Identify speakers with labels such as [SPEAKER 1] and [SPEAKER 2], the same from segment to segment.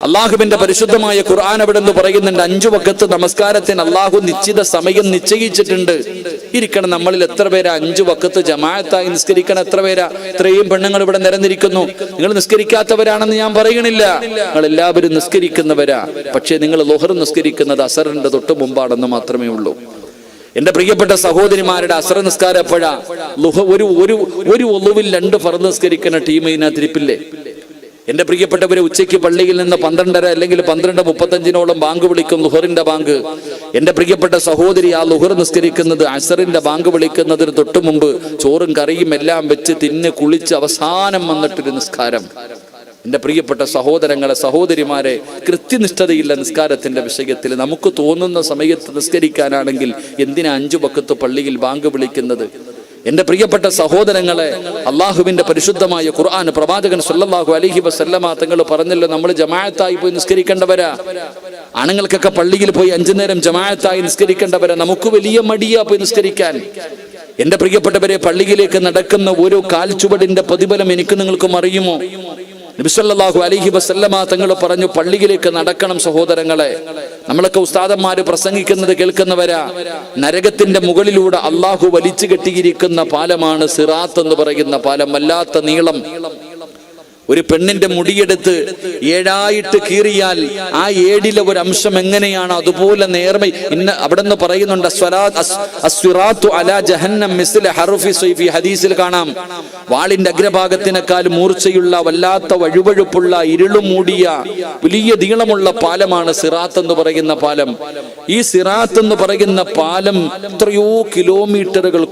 [SPEAKER 1] അള്ളാഹുവിന്റെ പരിശുദ്ധമായ ഖുർആൻ അവിടെ നിന്ന് പറയുന്നുണ്ട് 5 വഖത്ത് നമസ്കാരത്തിന് അള്ളാഹു നിശ്ചിത സമയം നിശ്ചയിച്ചിട്ടുണ്ട്. ഇരിക്കണം, നമ്മളിൽ എത്ര പേരാ 5 വഖത്ത് ജമാഅത്തായി നിസ്കരിക്കണം? എത്ര പേരാ? ഇത്രയും പെണ്ണുങ്ങൾ ഇവിടെ നിരന്നിരിക്കുന്നു. നിങ്ങൾ നിസ്കരിക്കാത്തവരാണെന്ന് ഞാൻ പറയണില്ല, നിങ്ങൾ എല്ലാവരും നിസ്കരിക്കുന്നവരാ. പക്ഷേ നിങ്ങൾ ളുഹർ നിസ്കരിക്കുന്നത് അസറിന്റെ തൊട്ട് മുമ്പാണെന്ന് മാത്രമേ ഉള്ളൂ. എന്റെ പ്രിയപ്പെട്ട സഹോദരിമാരുടെ അസർ നിസ്കാരം എപ്പോഴാ? ഒരു ഒളുവിൽ 2 ഫർദ് നിസ്കരിക്കുന്ന ടീം ഇതിനകത്തിരിപ്പില്ലേ? എന്റെ പ്രിയപ്പെട്ടവരെ, ഉച്ചയ്ക്ക് പള്ളിയിൽ നിന്ന് 12:30 അല്ലെങ്കിൽ 12:35 ബാങ്ക് വിളിക്കും, ളുഹറിന്റെ ബാങ്ക്. എന്റെ പ്രിയപ്പെട്ട സഹോദരി, ആ ളുഹർ നിസ്കരിക്കുന്നത് അസറിന്റെ ബാങ്ക് വിളിക്കുന്നതിന് തൊട്ട് മുമ്പ് ചോറും കറിയും എല്ലാം വെച്ച് തിന്ന് കുളിച്ച് അവസാനം വന്നിട്ടൊരു നിസ്കാരം. എന്റെ പ്രിയപ്പെട്ട സഹോദരങ്ങളെ, സഹോദരിമാരെ, കൃത്യനിഷ്ഠതയില്ല നിസ്കാരത്തിന്റെ വിഷയത്തിൽ. നമുക്ക് തോന്നുന്ന സമയത്ത് നിസ്കരിക്കാനാണെങ്കിൽ എന്തിനാ 5 വഖത്ത് പള്ളിയിൽ ബാങ്ക് വിളിക്കുന്നത്? എന്റെ പ്രിയപ്പെട്ട സഹോദരങ്ങളെ, അള്ളാഹുവിന്റെ പരിശുദ്ധമായ ഖുർആൻ പ്രവാചകൻ സല്ലല്ലാഹു അലൈഹി വസല്ലമ തങ്ങൾ പറഞ്ഞല്ലോ, നമ്മൾ ജമാഅത്തായി പോയി നിസ്കരിക്കേണ്ടവരാ. ആണുങ്ങൾക്കൊക്കെ പള്ളിയിൽ പോയി 5 നേരം ജമാഅത്തായി നിസ്കരിക്കേണ്ടവരാ. നമുക്ക് വലിയ മടിയാ പോയി നിസ്കരിക്കാൻ. എന്റെ പ്രിയപ്പെട്ടവരെ, പള്ളിയിലേക്ക് നടക്കുന്ന ഓരോ കാൽച്ചുവടിന്റെ പ്രതിഫലം എനിക്ക് നിങ്ങൾക്കും അറിയുമോ? നബി സല്ലല്ലാഹു അലൈഹി വസല്ലമ തങ്ങൾ പറഞ്ഞു, പള്ളിയിലേക്ക് നടക്കണം സഹോദരങ്ങളെ. നമ്മളൊക്കെ ഉസ്താദന്മാര് പ്രസംഗിക്കുന്നത് കേൾക്കുന്നവരാ. നരകത്തിന്റെ മുകളിലൂടെ അള്ളാഹു വലിച്ചു കെട്ടിയിരിക്കുന്ന പാലമാണ് സിറാത്ത് എന്ന് പറയുന്ന പാലം. വല്ലാത്ത നീളം. ഒരു പെണ്ണിന്റെ മുടിയെടുത്ത് 7 കീറിയാൽ ആ 7 ഒരു അംശം എങ്ങനെയാണ് അതുപോലെ നേർമ. അവിടെ നിന്ന് പറയുന്നുണ്ട്, ഹദീസിൽ കാണാം, വാളിന്റെ അഗ്രഭാഗത്തിനേക്കാൾ മൂർച്ചയുള്ള വല്ലാത്ത വഴുവഴുപ്പുള്ള ഇരുളും മൂടിയ വലിയ നീളമുള്ള പാലമാണ് സിറാത്ത് എന്ന് പറയുന്ന പാലം. ഈ സിറാത്ത് എന്ന് പറയുന്ന പാലം എത്രയോ കിലോമീറ്ററുകൾ,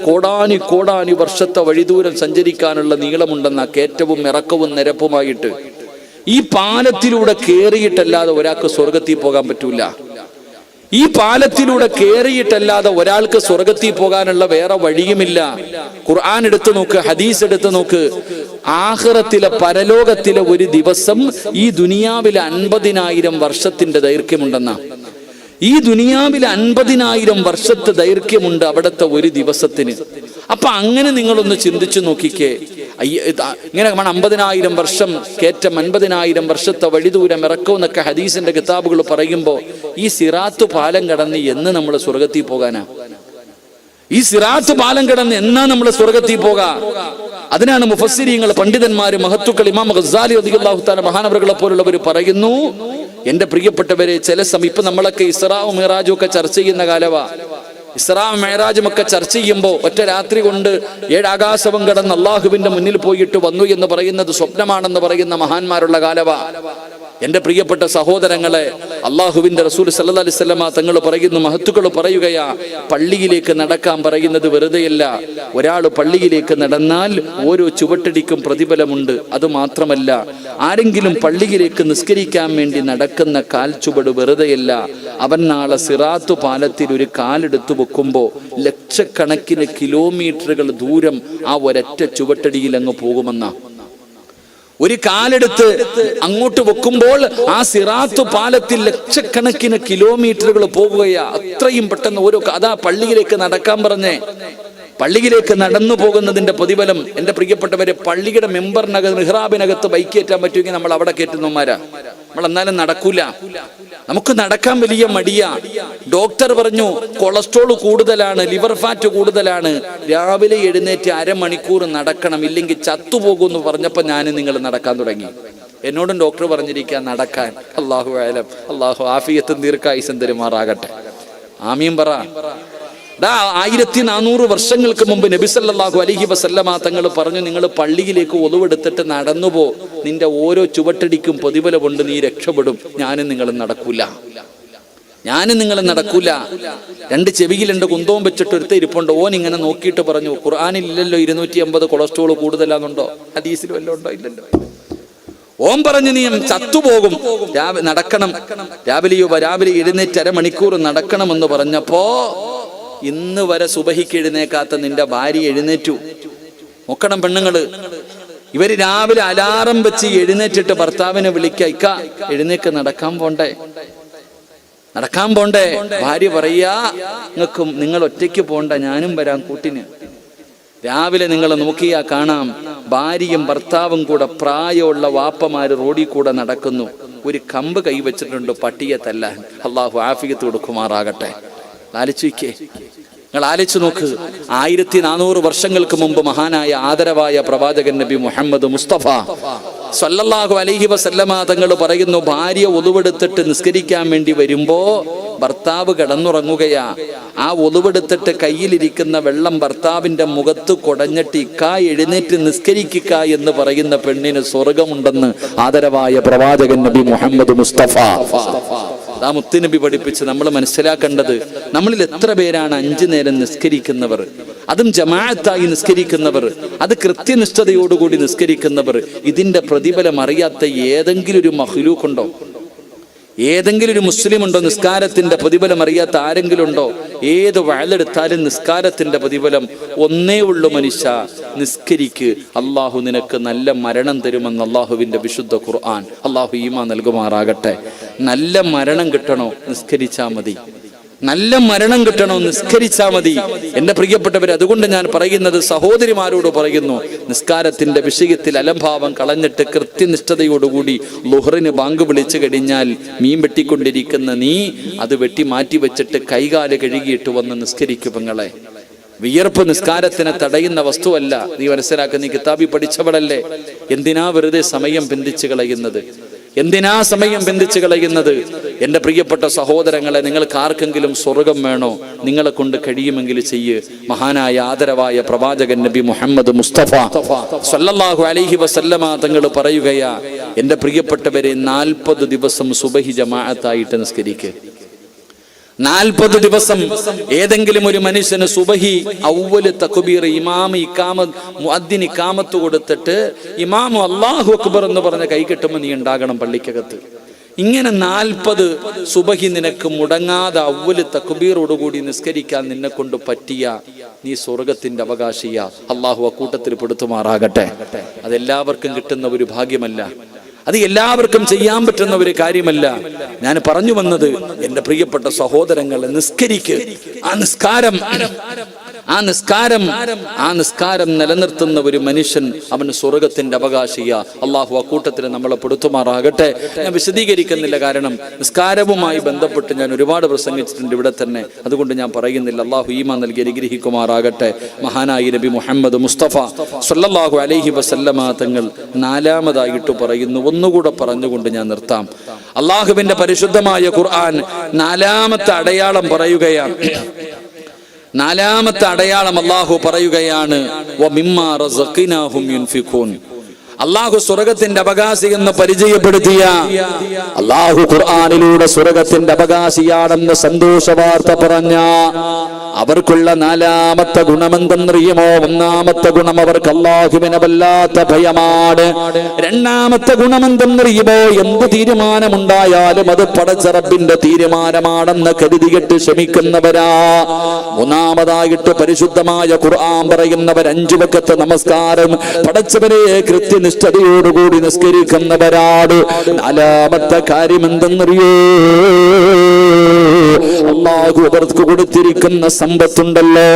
[SPEAKER 1] കോടാനി വർഷത്തെ വഴിദൂരം സഞ്ചരിക്കാനുള്ള നീളമുണ്ടെന്ന കയറ്റവും ഇറക്കവും നിരപ്പുമായിട്ട്. ഈ പാലത്തിലൂടെ കേറിയിട്ടല്ലാതെ ഒരാൾക്ക് സ്വർഗത്തിൽ പോകാൻ പറ്റൂല. ഈ പാലത്തിലൂടെ കേറിയിട്ടല്ലാതെ ഒരാൾക്ക് സ്വർഗത്തിൽ പോകാനുള്ള വേറെ വഴിയുമില്ല. ഖുർആൻ എടുത്തു നോക്ക്, ഹദീസ് എടുത്തു നോക്ക്. ആഖിറത്തിലെ, പരലോകത്തിലെ ഒരു ദിവസം ഈ ദുനിയാവിലെ 50,000 വർഷത്തിന്റെ ദൈർഘ്യമുണ്ടെന്ന. ഈ ദുനിയാവിലെ 50,000 വർഷത്തെ ദൈർഘ്യമുണ്ട് അവിടുത്തെ ഒരു ദിവസത്തിന്. അപ്പൊ അങ്ങനെ നിങ്ങളൊന്ന് ചിന്തിച്ചു നോക്കിക്കേ. ഇങ്ങനെ 50,000 വർഷം കയറ്റം, 50,000 വർഷത്തെ വഴിദൂരം ഇറക്കും എന്നൊക്കെ ഹദീസിന്റെ കിതാബുകൾ പറയുമ്പോ ഈ സിറാത്ത് പാലം കടന്ന് എന്ന് നമ്മൾ സ്വർഗത്തിൽ പോകാനാ? ഈ സിറാത്ത് പാലം കടന്ന് എന്നാ നമ്മൾ സ്വർഗത്തിൽ പോകാ? അതിനാണ് മുഫസ്സിരീങ്ങൾ, പണ്ഡിതന്മാര്, മഹത്തുക്കൾ, ഇമാം ഗസാലി റളിയല്ലാഹു തആല മഹാനവറുകളെ പോലുള്ളവർ പറയുന്നു, എന്റെ പ്രിയപ്പെട്ടവരെ, ചില സമയം ഇപ്പൊ നമ്മളൊക്കെ ഇസ്റാഉം മിഅ്റാജും ഒക്കെ ചർച്ച ചെയ്യുന്ന കാലവാ. ഇസ്റാഉം മിഅ്റാജും ഒക്കെ ചർച്ച ചെയ്യുമ്പോൾ ഒറ്റ രാത്രി കൊണ്ട് 7 ആകാശവും കടന്ന് അള്ളാഹുവിന്റെ മുന്നിൽ പോയിട്ട് വന്നു എന്ന് പറയുന്നത് സ്വപ്നമാണെന്ന് പറയുന്ന മഹാന്മാരുള്ള കാലവാ. എന്റെ പ്രിയപ്പെട്ട സഹോദരങ്ങളെ, അള്ളാഹുവിന്റെ റസൂൽ സല്ലല്ലാഹു അലൈഹി വസല്ലമ തങ്ങൾ പറയുന്നു, മഹത്തുക്കൾ പറയുകയാ, പള്ളിയിലേക്ക് നടക്കാൻ പറയുന്നത് വെറുതെയല്ല. ഒരാൾ പള്ളിയിലേക്ക് നടന്നാൽ ഓരോ ചുവട്ടടിക്കും പ്രതിഫലമുണ്ട്. അത് മാത്രമല്ല, ആരെങ്കിലും പള്ളിയിലേക്ക് നിസ്കരിക്കാൻ വേണ്ടി നടക്കുന്ന കാൽച്ചുവട് വെറുതെയല്ല. അവൻ നാളെ സിറാത്ത് പാലത്തിൽ ഒരു കാലെടുത്തു വെക്കുമ്പോൾ ലക്ഷക്കണക്കിന് കിലോമീറ്ററുകൾ ദൂരം ആ ഒരൊറ്റ ചുവട്ടടിയിൽ അങ്ങ് പോകുമെന്നാ. ഒരു കാലെടുത്ത് അങ്ങോട്ട് വെക്കുമ്പോൾ ആ സിറാത്ത് പാലത്തിൽ ലക്ഷക്കണക്കിന് കിലോമീറ്ററുകൾ പോകുകയാ. അത്രയും പെട്ടെന്ന് ഓരോ, അതാ പള്ളിയിലേക്ക് നടക്കാൻ പറഞ്ഞേ. പള്ളിയിലേക്ക് നടന്നു പോകുന്നതിന്റെ പ്രതിഫലം, എന്റെ പ്രിയപ്പെട്ടവരെ, പള്ളിയുടെ മെമ്പറിനകത്ത്, മിഹ്റാബിനകത്ത് ബൈക്ക് കയറ്റാൻ പറ്റുമെങ്കിൽ നമ്മൾ അവിടെ കയറ്റുന്നവന്മാരാ. നമ്മൾ എന്നാലും നടക്കൂല. നമുക്ക് നടക്കാൻ വലിയ മടിയാ. ഡോക്ടർ പറഞ്ഞു കൊളസ്ട്രോൾ കൂടുതലാണ്, ലിവർ ഫാറ്റ് കൂടുതലാണ്, രാവിലെ എഴുന്നേറ്റ് 1/2 മണിക്കൂർ നടക്കണം, ഇല്ലെങ്കിൽ ചത്തുപോകുമെന്ന് പറഞ്ഞപ്പോൾ ഞാൻ നിങ്ങൾ നടക്കാൻ തുടങ്ങി. എന്നോടും ഡോക്ടർ പറഞ്ഞിരിക്കുക നടക്കാൻ. അല്ലാഹു അഅലം. അല്ലാഹു ആഫിയത്തും ദീർഘായുസ്സും തരുമാറാകട്ടെ. ആമീൻ പറ. 1400 വർഷങ്ങൾക്ക് മുമ്പ് നബി സല്ലല്ലാഹു അലൈഹി വസല്ലമ തങ്ങൾ പറഞ്ഞു, നിങ്ങൾ പള്ളിയിലേക്ക് ഒളുവെടുത്തിട്ട് നടന്നുപോ, നിന്റെ ഓരോ ചുവട്ടടിക്കും പ്രതിഫലമുണ്ട്, നീ രക്ഷപ്പെടും. ഞാനും നിങ്ങളും നടക്കൂല. 2 ചെവിയിൽ 2 കുന്തവും വെച്ചിട്ട് ഒരുത്ത ഇരിപ്പുണ്ട്. ഓൻ ഇങ്ങനെ നോക്കിയിട്ട് പറഞ്ഞു, ഖുർആനിൽ ഇല്ലല്ലോ 250 കൊളസ്ട്രോൾ കൂടുതലാന്നുണ്ടോ? ഹദീസിൽ വല്ലതും ഉണ്ടോ? ഇല്ലല്ലോ. ഓൻ പറഞ്ഞു, നീ ചത്തുപോകും, നടക്കണം, രാവിലെ എഴുന്നേറ്റ് 1/2 മണിക്കൂർ നടക്കണമെന്ന് പറഞ്ഞപ്പോ ഇന്ന് വരെ സുബഹിക്ക് എഴുന്നേക്കാത്ത നിന്റെ ഭാര്യ എഴുന്നേറ്റു. നോക്കണം പെണ്ണുങ്ങള്, ഇവര് രാവിലെ അലാറം വെച്ച് എഴുന്നേറ്റിട്ട് ഭർത്താവിനെ വിളിക്കുക, ഇക്ക എഴുന്നേക്ക്, നടക്കാൻ പോണ്ടേ. ഭാര്യ പറയാ, നിങ്ങൾ ഒറ്റയ്ക്ക് പോണ്ട, ഞാനും വരാം കൂട്ടിന്. രാവിലെ നിങ്ങൾ നോക്കിയാ കാണാം ഭാര്യയും ഭർത്താവും കൂടെ പ്രായമുള്ള വാപ്പമാര് റോഡിൽ കൂടെ നടക്കുന്നു. ഒരു കമ്പ് കൈവച്ചിട്ടുണ്ട് പട്ടിയെ തല്ലാൻ. അള്ളാഹു ആഫിയത്ത് കൊടുക്കുമാറാകട്ടെ. ആലോചിക്കേ, നിങ്ങൾ ആലോചിച്ച് നോക്ക്. 1400 വർഷങ്ങൾക്ക് മുമ്പ് മഹാനായ ആദരവായ പ്രവാചകൻ നബി മുഹമ്മദ് മുസ്തഫ സല്ലല്ലാഹു അലൈഹി വസല്ലമ തങ്ങൾ പറയുന്നു, ഭാര്യ ഒളുവെടുത്തിട്ട് നിസ്കരിക്കാൻ വേണ്ടി വരുമ്പോ ഭർത്താവ് കിടന്നുറങ്ങുകയാ. ആ ഒളുവെടുത്തിട്ട് കയ്യിലിരിക്കുന്ന വെള്ളം ഭർത്താവിന്റെ മുഖത്ത് കുടഞ്ഞിട്ട് എഴുന്നേറ്റ് നിസ്കരിക്കുക എന്ന് പറയുന്ന പെണ്ണിന് സ്വർഗമുണ്ടെന്ന് ആദരവായ പ്രവാചകൻ നബി മുഹമ്മദ് മുസ്തഫ ആ മുത്തുനബി പഠിപ്പിച്ച് നമ്മൾ മനസ്സിലാക്കേണ്ടത്, നമ്മളിൽ എത്ര പേരാണ് 5 നേരം നിസ്കരിക്കുന്നവർ, അതും ജമാഅത്തായി നിസ്കരിക്കുന്നവർ, അത് കൃത്യനിഷ്ഠതയോടുകൂടി നിസ്കരിക്കുന്നവർ? ഇതിന്റെ പ്രതിഫലം അറിയാത്ത ഏതെങ്കിലും ഒരു മഖ്ലൂഖുണ്ടോ? ഏതെങ്കിലും ഒരു മുസ്ലിം ഉണ്ടോ നിസ്കാരത്തിന്റെ പ്രതിഫലം അറിയാത്ത ആരെങ്കിലും ഉണ്ടോ? ഏത് വഅലെടുത്താലും നിസ്കാരത്തിന്റെ പ്രതിഫലം ഒന്നേ ഉള്ളൂ, മനുഷ്യ നിസ്കരിക്ക്, അള്ളാഹു നിനക്ക് നല്ല മരണം തരുമെന്ന് അള്ളാഹുവിന്റെ വിശുദ്ധ ഖുർആൻ. അള്ളാഹു ഈമാൻ നൽകുമാറാകട്ടെ. നല്ല മരണം കിട്ടണോ? നിസ്കരിച്ചാ മതി. നല്ല മരണം കിട്ടണോ? നിസ്കരിച്ചാ മതി. എന്റെ പ്രിയപ്പെട്ടവർ, അതുകൊണ്ട് ഞാൻ പറയുന്നത്, സഹോദരിമാരോട് പറയുന്നു, നിസ്കാരത്തിന്റെ വിഷയത്തിൽ അലംഭാവം കളഞ്ഞിട്ട് കൃത്യനിഷ്ഠതയോടുകൂടി ളുഹറിന് ബാങ്ക് വിളിച്ചു കഴിഞ്ഞാൽ മീൻ വെട്ടിക്കൊണ്ടിരിക്കുന്ന നീ അത് വെട്ടി മാറ്റി വെച്ചിട്ട് കൈകാല് കഴുകിയിട്ട് വന്ന് നിസ്കരിക്കും. പെങ്ങളെ, വിയർപ്പ് നിസ്കാരത്തിനെ തടയുന്ന വസ്തുവല്ല. നീ മനസ്സിലാക്കുക, നീ കിതാബി പഠിച്ചവളല്ലേ. എന്തിനാ വെറുതെ സമയം ബന്ധിച്ചു കളയുന്നത്? എന്തിനാ സമയം ബന്ധിച്ചു കളയുന്നത്? എന്റെ പ്രിയപ്പെട്ട സഹോദരങ്ങളെ, നിങ്ങൾക്ക് ആർക്കെങ്കിലും സ്വർഗം വേണോ? നിങ്ങളെ കൊണ്ട് കഴിയുമെങ്കിൽ ചെയ്യ്. മഹാനായ ആദരവായ പ്രവാചകൻ നബി മുഹമ്മദ് മുസ്തഫ സല്ലല്ലാഹു അലൈഹി വസല്ലമ തങ്ങൾ പറയുകയാ, എന്റെ പ്രിയപ്പെട്ടവരെ, 40 ദിവസം സുബഹി ജമാഅത്തായിട്ട് നിസ്കരിക്കുക. 40 ദിവസം ഏതെങ്കിലും ഒരു മനുഷ്യന് സുബഹി അവ്വൽ തക്ബീർ മുഅദ്ദിൻ ഇഖാമത്ത് കൊടുത്തിട്ട് ഇമാമു അല്ലാഹു അക്ബർ എന്ന് പറഞ്ഞ കൈ കെട്ടുമ്പോൾ നീ ഉണ്ടാകണം പള്ളിക്കകത്ത്. ഇങ്ങനെ 40 സുബഹി നിനക്ക് മുടങ്ങാതെ അവ്വൽ തക്ബീറോടുകൂടി നിസ്കരിക്കാൻ നിന്നെ കൊണ്ട് പറ്റിയ നീ സ്വർഗത്തിന്റെ അവകാശിയാ. അള്ളാഹു അക്കൂട്ടത്തിൽ പെടുത്തുമാറാകട്ടെ. അതെല്ലാവർക്കും കിട്ടുന്ന ഒരു ഭാഗ്യമല്ല, അത് എല്ലാവർക്കും ചെയ്യാൻ പറ്റുന്ന ഒരു കാര്യമല്ല. ഞാൻ പറഞ്ഞു വന്നത്, എന്റെ പ്രിയപ്പെട്ട സഹോദരങ്ങളെ, നിസ്കരിക്ക്. ആ നിസ്കാരം നിലനിർത്തുന്ന ഒരു മനുഷ്യൻ അവന് സ്വർഗത്തിന്റെ അവകാശിയാ. അള്ളാഹു അക്കൂട്ടത്തിൽ നമ്മളെ പെടുത്തുമാറാകട്ടെ. ഞാൻ വിശദീകരിക്കുന്നില്ല, കാരണം നിസ്കാരവുമായി ബന്ധപ്പെട്ട് ഞാൻ ഒരുപാട് പ്രസംഗിച്ചിട്ടുണ്ട് ഇവിടെ തന്നെ, അതുകൊണ്ട് ഞാൻ പറയുന്നില്ല. അള്ളാഹു ഈമാൻ നൽകി അനുഗ്രഹിക്കുമാറാകട്ടെ. മഹാനായി നബി മുഹമ്മദ് മുസ്തഫ സല്ലല്ലാഹു അലൈഹി വസല്ലമ തങ്ങൾ 4ാമതായിട്ട് പറയുന്നു. ഒന്നുകൂടെ പറഞ്ഞുകൊണ്ട് ഞാൻ നിർത്താം. അള്ളാഹുവിന്റെ പരിശുദ്ധമായ ഖുർആൻ 4ാമത്തെ അടയാളം പറയുകയാണ്. 4ാമത്തെ അടയാളം അള്ളാഹു പറയുകയാണ്, വമിമ്മാ റസഖ്നാഹും യുൻഫിഖൂൻ. അള്ളാഹു സ്വർഗത്തിന്റെ അവകാശി എന്ന് പരിചയപ്പെടുത്തിയ അള്ളാഹു ഖുർആനിലൂടെ സ്വർഗത്തിന്റെ അവകാശിയാണെന്ന് സന്തോഷ വാർത്ത പറഞ്ഞ അവർക്കുള്ള 4ാമത്തെ ഗുണമെന്തെന്നറിയുമോ? 1ാമത്തെ ഗുണം, അവർക്ക് അള്ളാഹുവിനെ വല്ലാത്ത ഭയമാണ്. 2ാമത്തെ ഗുണമെന്തെന്നറിയുമോ? എന്ത് തീരുമാനമുണ്ടായാലും അത് പടച്ച റബ്ബിന്റെ തീരുമാനമാണെന്ന് കരുതിയിട്ട് ക്ഷമിക്കുന്നവരാ. 3ാമതായിട്ട് പരിശുദ്ധമായ ഖുർആൻ പറയുന്നവർ 5 വഖത്ത് നമസ്കാരം പടച്ചവരെ കൃത്യനിഷ്ഠതയോടുകൂടി നിസ്കരിക്കുന്നവരാണ്. 4ാമത്തെ കാര്യം എന്തെന്നറിയോ? അള്ളാഹു അവർക്ക് കൊടുത്തിരിക്കുന്ന സമ്പത്തുണ്ടല്ലോ,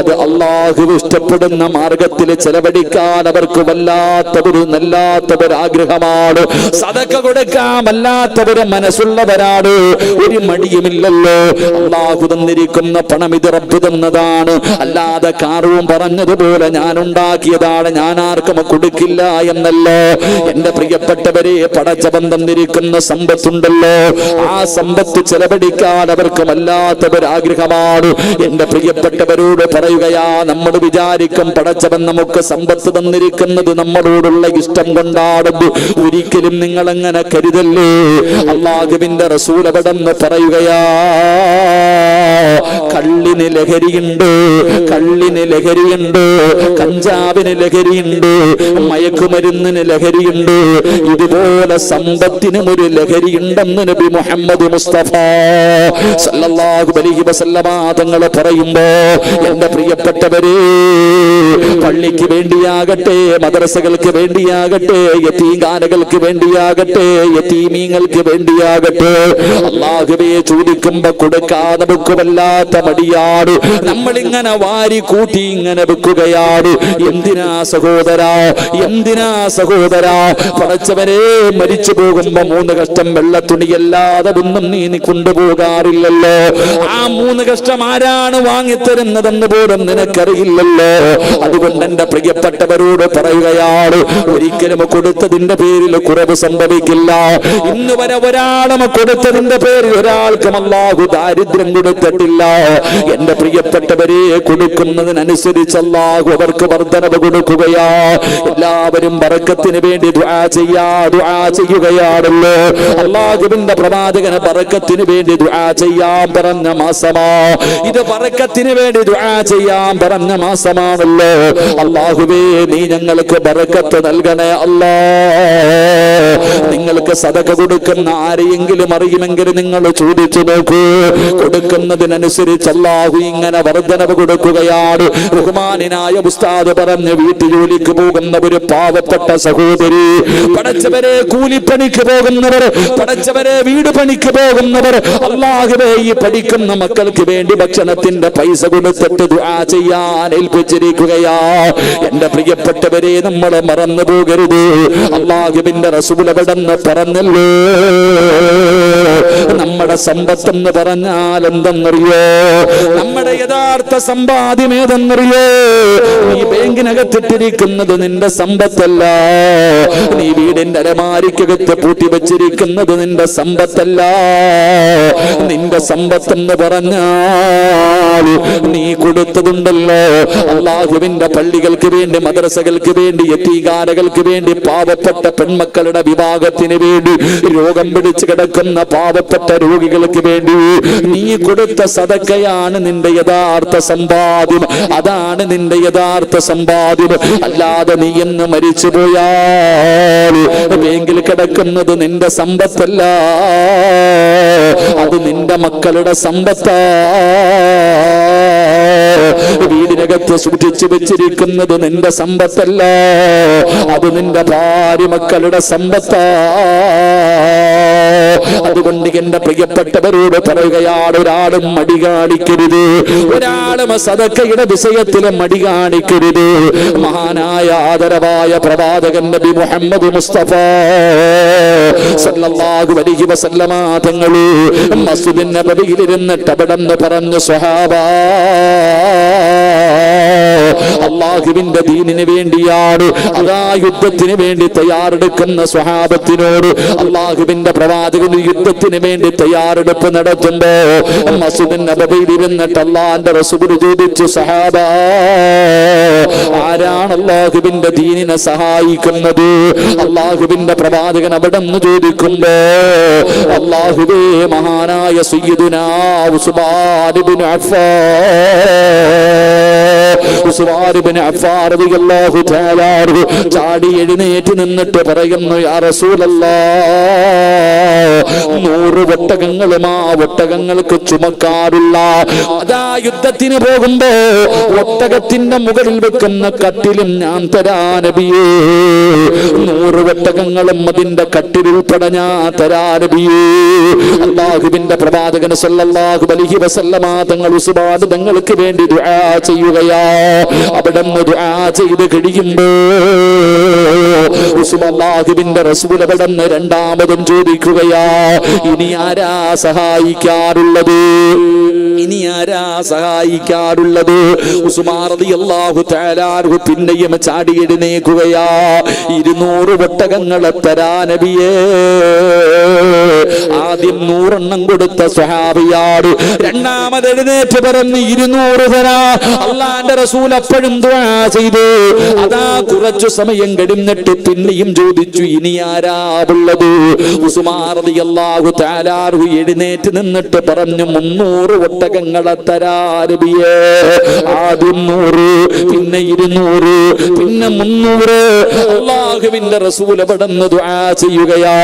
[SPEAKER 1] അത് അള്ളാഹു ഇഷ്ടപ്പെടുന്ന മാർഗത്തിൽ ചെലവഴിക്കാൻ അവർക്ക് വല്ലാത്തവർ ആഗ്രഹമാണ്. സദഖ കൊടുക്കാൻ വല്ലാത്തവര് മനസ്സുള്ളവരാണ്. ഒരു മടിയുമില്ലല്ലോ. അള്ളാഹു തന്നിരിക്കുന്ന പണം ഇത് റബ്ബ് തന്നതാണ്, അല്ലാതെ കാറും പറഞ്ഞതുപോലെ ഞാൻ ഉണ്ടാക്കിയതാണ്, ഞാൻ ആർക്കും കൊടുക്കില്ല എന്നല്ലോ. എന്റെ പ്രിയപ്പെട്ടവരെ, പടച്ചവൻ തന്നിരിക്കുന്ന സമ്പത്തുണ്ടല്ലോ, ആ സമ്പത്ത് ചെലവഴിക്കാൻ അവർക്ക് വല്ലാത്തവർ ആഗ്രഹമാണ്. എന്റെ പ്രിയപ്പെട്ടവരോട് പറയുകയാ, നമ്മൾ വിചാരിക്കും പടച്ചവൻ നമുക്ക് സമ്പത്ത് തന്നിരിക്കുന്നത് നമ്മളോടുള്ള ഇഷ്ടം കൊണ്ടാണ്. ഒരിക്കലും നിങ്ങൾ അങ്ങനെ കരുതല്ലേ. അല്ലാഹുവിന്റെ റസൂൽ അവിടെന്ന് പറയുകയാ, കള്ളിന് ലഹരിയുണ്ട്, കഞ്ചാവിന് ലഹരിയുണ്ട്, മയക്കുമരുന്നിന് ലഹരിയുണ്ട്. ഇതുപോലെ സമ്പത്ത് സമ്പത്തിനും ഒരു ലഹരി ഉണ്ടെന്ന് നബി മുഹമ്മദ് മുസ്തഫ സല്ലല്ലാഹു അലൈഹി വസല്ലമ തങ്ങൾ പറയുമ്പോ എന്റെ പ്രിയപ്പെട്ടവരെ, പള്ളിക്ക് വേണ്ടിയാകട്ടെ, മദ്രസകൾക്ക് വേണ്ടിയാകട്ടെ, യതീംഖാനകൾക്ക് വേണ്ടിയാകട്ടെ, യതീമീങ്ങൾക്ക് വേണ്ടിയാകട്ടെ, അല്ലാഹുവേ ചോദിക്കുമ്പോ കൊടുക്കാൻ നമുക്ക് വല്ലാത്ത മടിയാണ്. നമ്മളിങ്ങനെ വാരി കൂട്ടി ഇങ്ങനെ വെക്കുകയാണ്. എന്തിനാ സഹോദരാ, എന്തിനാ സഹോദരാ? പടച്ചവരെ, മരിച്ചു പോകുമ്പോ 3 കഷ്ടം വെള്ളത്തുണിയല്ലാതെ ഒന്നും നീ കൊണ്ടുപോകാറില്ലല്ലോ. ആ 3 കഷ്ടം ആരാണ് വാങ്ങിത്തരുന്നതെന്ന് പോലും നിനക്കറിയില്ലല്ലോ. അതുകൊണ്ട് എന്റെ പ്രിയപ്പെട്ടവരോട് പറയുകയാണ്, ഒരിക്കലും കൊടുത്തതിന്റെ പേരിൽ കുറവ് സംഭവിക്കില്ല. ഇന്ന് വരെ ഒരാളും കൊടുത്തതിന്റെ പേരിൽ ഒരാൾക്കും അല്ലാഹു ദാരിദ്ര്യം കൊടുത്തിട്ടില്ല. എന്റെ പ്രിയപ്പെട്ടവരെ, കൊടുക്കുന്നതിനനുസരിച്ച് അല്ലാഹു അവർക്ക് വർധനവ് കൊടുക്കുകയാ. എല്ലാവരും ബറക്കത്തിന് വേണ്ടി ദുആ ചെയ്യുകയാണല്ലോ. അല്ലാഹുവിന്റെ പ്രവാചകന് ബറക്കത്തിന് വേണ്ടി ദുആ ചെയ്യാൻ പറഞ്ഞ മാസമാ ഇത്. ബറക്കത്തിന് വേണ്ടി ദുആ ചെയ്യാൻ പറഞ്ഞ മാസമാണല്ലോ. അല്ലാഹുവേ, നീ ഞങ്ങൾക്ക് ബറക്കത്ത് നൽകണേ അല്ലാ. നിങ്ങൾക്ക് സദഖ കൊടുക്കുന്ന ആരെയെങ്കിലും അറിയുമെങ്കിൽ നിങ്ങൾ ചോദിച്ചു നോക്കൂ. കൊടുക്കുന്നതിനനുസരിച്ച് അല്ലാഹു ഇങ്ങനെ വർധനവ് കൊടുക്കുകയാണ്. ബഹുമാനായ ഉസ്താദ് പറഞ്ഞ്, വീട്ടുജോലിക്ക് പോകുന്ന ഒരു പാവപ്പെട്ട സഹോദരി, പടച്ചവരെ കൂലിപ്പണിക്ക് പോകുന്നവർ, പടച്ചവരെ വീട് പണിക്ക് പോകുന്നവർ, അല്ലാഹുവേ ഈ പഠിക്കുന്ന മക്കൾക്ക് വേണ്ടി ഭക്ഷണത്തിന്റെ പൈസ കൊടുത്തിട്ട് ദുആ ചെയ്യാൻ ഏൽപ്പിച്ചിരിക്കുകയാ. എന്റെ പ്രിയപ്പെട്ടവരെ, നമ്മൾ മറന്നു പോകരുത്. അല്ലാഹുവിന്റെ റസൂൽ എവിടെന്ന് പറഞ്ഞല്ലോ, നമ്മുടെ സമ്പത്തെന്ന് പറഞ്ഞാൽ എന്തെന്നറിയോ? നമ്മുടെ യഥാർത്ഥ സമ്പാദ്യം ഏതെന്നറിയോ? നീ ബാങ്കിനകത്തിട്ടിരിക്കുന്നത് നിന്റെ സമ്പത്തല്ല. നീ വീടിന്റെ അലമാരിക്കകത്ത് പൂട്ടി വെച്ചിരിക്കുന്നത് നിന്റെ സമ്പത്തല്ല. നിന്റെ സമ്പത്തെന്ന് പറഞ്ഞാൽ നീ കൊടുത്തതുണ്ടല്ലോ. അല്ലാഹുവിന്റെ പള്ളികൾക്ക് വേണ്ടി, മദ്രസകൾക്ക് വേണ്ടി, യതീംഖാനകൾക്ക് വേണ്ടി, പാവപ്പെട്ട പെൺമക്കളുടെ വിഭാഗത്തിന് വേണ്ടി, രോഗം പിടിച്ചു കിടക്കുന്ന പാവപ്പെട്ട രോഗികൾക്ക് വേണ്ടി നീ കൊടുത്ത സദഖയാണ് നിന്റെ യഥാർത്ഥ സമ്പാദ്യം. അതാണ് നിന്റെ യഥാർത്ഥ സമ്പാദ്യം. അല്ലാതെ നീ എന്ന് മരിച്ചു പോയാൽ ബാങ്കിൽ കിടക്കുന്നത് നിന്റെ സമ്പത്തല്ല, അത് നിന്റെ മക്കളുടെ സമ്പത്താ. വീടിനകത്ത് സൂക്ഷിച്ചു വെച്ചിരിക്കുന്നത് നിന്റെ സമ്പത്തല്ല, അത് നിന്റെ ഭാര്യ മക്കളുടെ സമ്പത്താ. അതുകൊണ്ട് എന്റെ പ്രിയപ്പെട്ടവരോട് പറയുകയാണ്, ഒരാളും മടി കാണിക്കരുത്, ഒരാളും സദഖയുടെ വിഷയത്തിൽ മടി കാണിക്കരുത്. മഹാനായ ആദരവായ പ്രവാചകൻ നബി മുഹമ്മദ് മുസ്തഫ സല്ലല്ലാഹു അലൈഹി വസല്ലമ തങ്ങൾ മസ്ജിദ് നബവിയിൽ ഇരുന്നിട്ട് അവിടെന്ന് പറഞ്ഞു, സ്വഹാബാ, അല്ലാഹുവിന്റെ ദീനിന് വേണ്ടിയാണ് അതാ യുദ്ധത്തിന് വേണ്ടി തയ്യാറെടുക്കുന്ന സ്വഹാബത്തിനോട് അല്ലാഹുവിന്റെ പ്രവാചകൻ യുദ്ധത്തിന് വേണ്ടി തയ്യാറെടുപ്പ് നടത്തുമ്പോ മസ്ജിദ് നബവിയിൽ ഇരുന്നിട്ട് അല്ലാഹുവിന്റെ റസൂൽ ചോദിച്ചു, സഹാബാ, ആരാണ് അല്ലാഹുവിന്റെ ദീനിനെ സഹായിക്കുന്നത്? അല്ലാഹുവിന്റെ പ്രവാചകൻ അവിടെ നിന്ന് ചോദിക്കുമ്പോ, അല്ലാഹുവേ, മഹാനായ സയ്യിദുനാ ഉസ്മാൻ ഇബ്നു അഫ്ഫാൻ റളിയല്ലാഹു തആല ചാടി എഴുന്നേറ്റ് നിന്നിട്ട് പറയുന്നു, യാ റസൂലല്ലാഹ്, 100 ഒട്ടകങ്ങളും ആ ഒട്ടകങ്ങൾക്ക് ചുമക്കാറുള്ള അതാ യുദ്ധത്തിന് പോകുമ്പോ ഒട്ടകത്തിന്റെ മുകളിൽ വെക്കുന്ന കട്ടിലും ഞാൻ തരാ നബിയേ. 100 ഒട്ടകങ്ങളും അതിന്റെ കട്ടിൽ ഉൾപ്പെടെ ഞാൻ തരാ നബിയേ. അല്ലാഹുവിന്റെ പ്രവാചകൻ സല്ലല്ലാഹു അലൈഹി വസല്ലമ തങ്ങൾ ഉസ്മാൻ തങ്ങൾക്ക് വേണ്ടി ദുആ ചെയ്യുകയാ. അവിടെ ദുആ ചെയ്ത് കഴിയുമ്പോ അല്ലാഹുവിന്റെ റസൂൽ അവിടെ രണ്ടാമതും ചോദിക്കുകയാ, ഇനി ആരാ സഹായിക്കാറുള്ളത്? ഇനി ആരാ സഹായിക്കാറുള്ളത്? ഉസ്മാൻ റളിയല്ലാഹു തആല അൻഹു പിന്നെയും ചാടി എഴുന്നേൽക്കുകയാ. 200 ഒട്ടകങ്ങളെ തരാ നബിയേ. ആദ്യം 100 എണ്ണം കൊടുത്ത സ്വഹാബിയാട് രണ്ടാമത് എഴുന്നേറ്റ് പറഞ്ഞ് 200 തരാ. അല്ലാഹുവിന്റെ റസൂൽ അപ്പോഴും ദുആ ചെയ്തു. അതാ കുറച്ചു സമയം കഴിഞ്ഞിട്ട് പിന്നെ വെള്ളിയും ചോദിച്ചു. ഇനി ആരാവുള്ളത്? ഉസ്മാൻ റളിയല്ലാഹു തആല എഴുന്നേറ്റ് നിന്നിട്ട് പറഞ്ഞു, 300 ഒട്ടകങ്ങളെ തരാ നബിയേ. ആദ്യം 100, പിന്നെ 200, പിന്നെ 300. അല്ലാഹുവിന്റെ റസൂൽ അവിടുന്ന് ദുആ ചെയ്യുകയാ.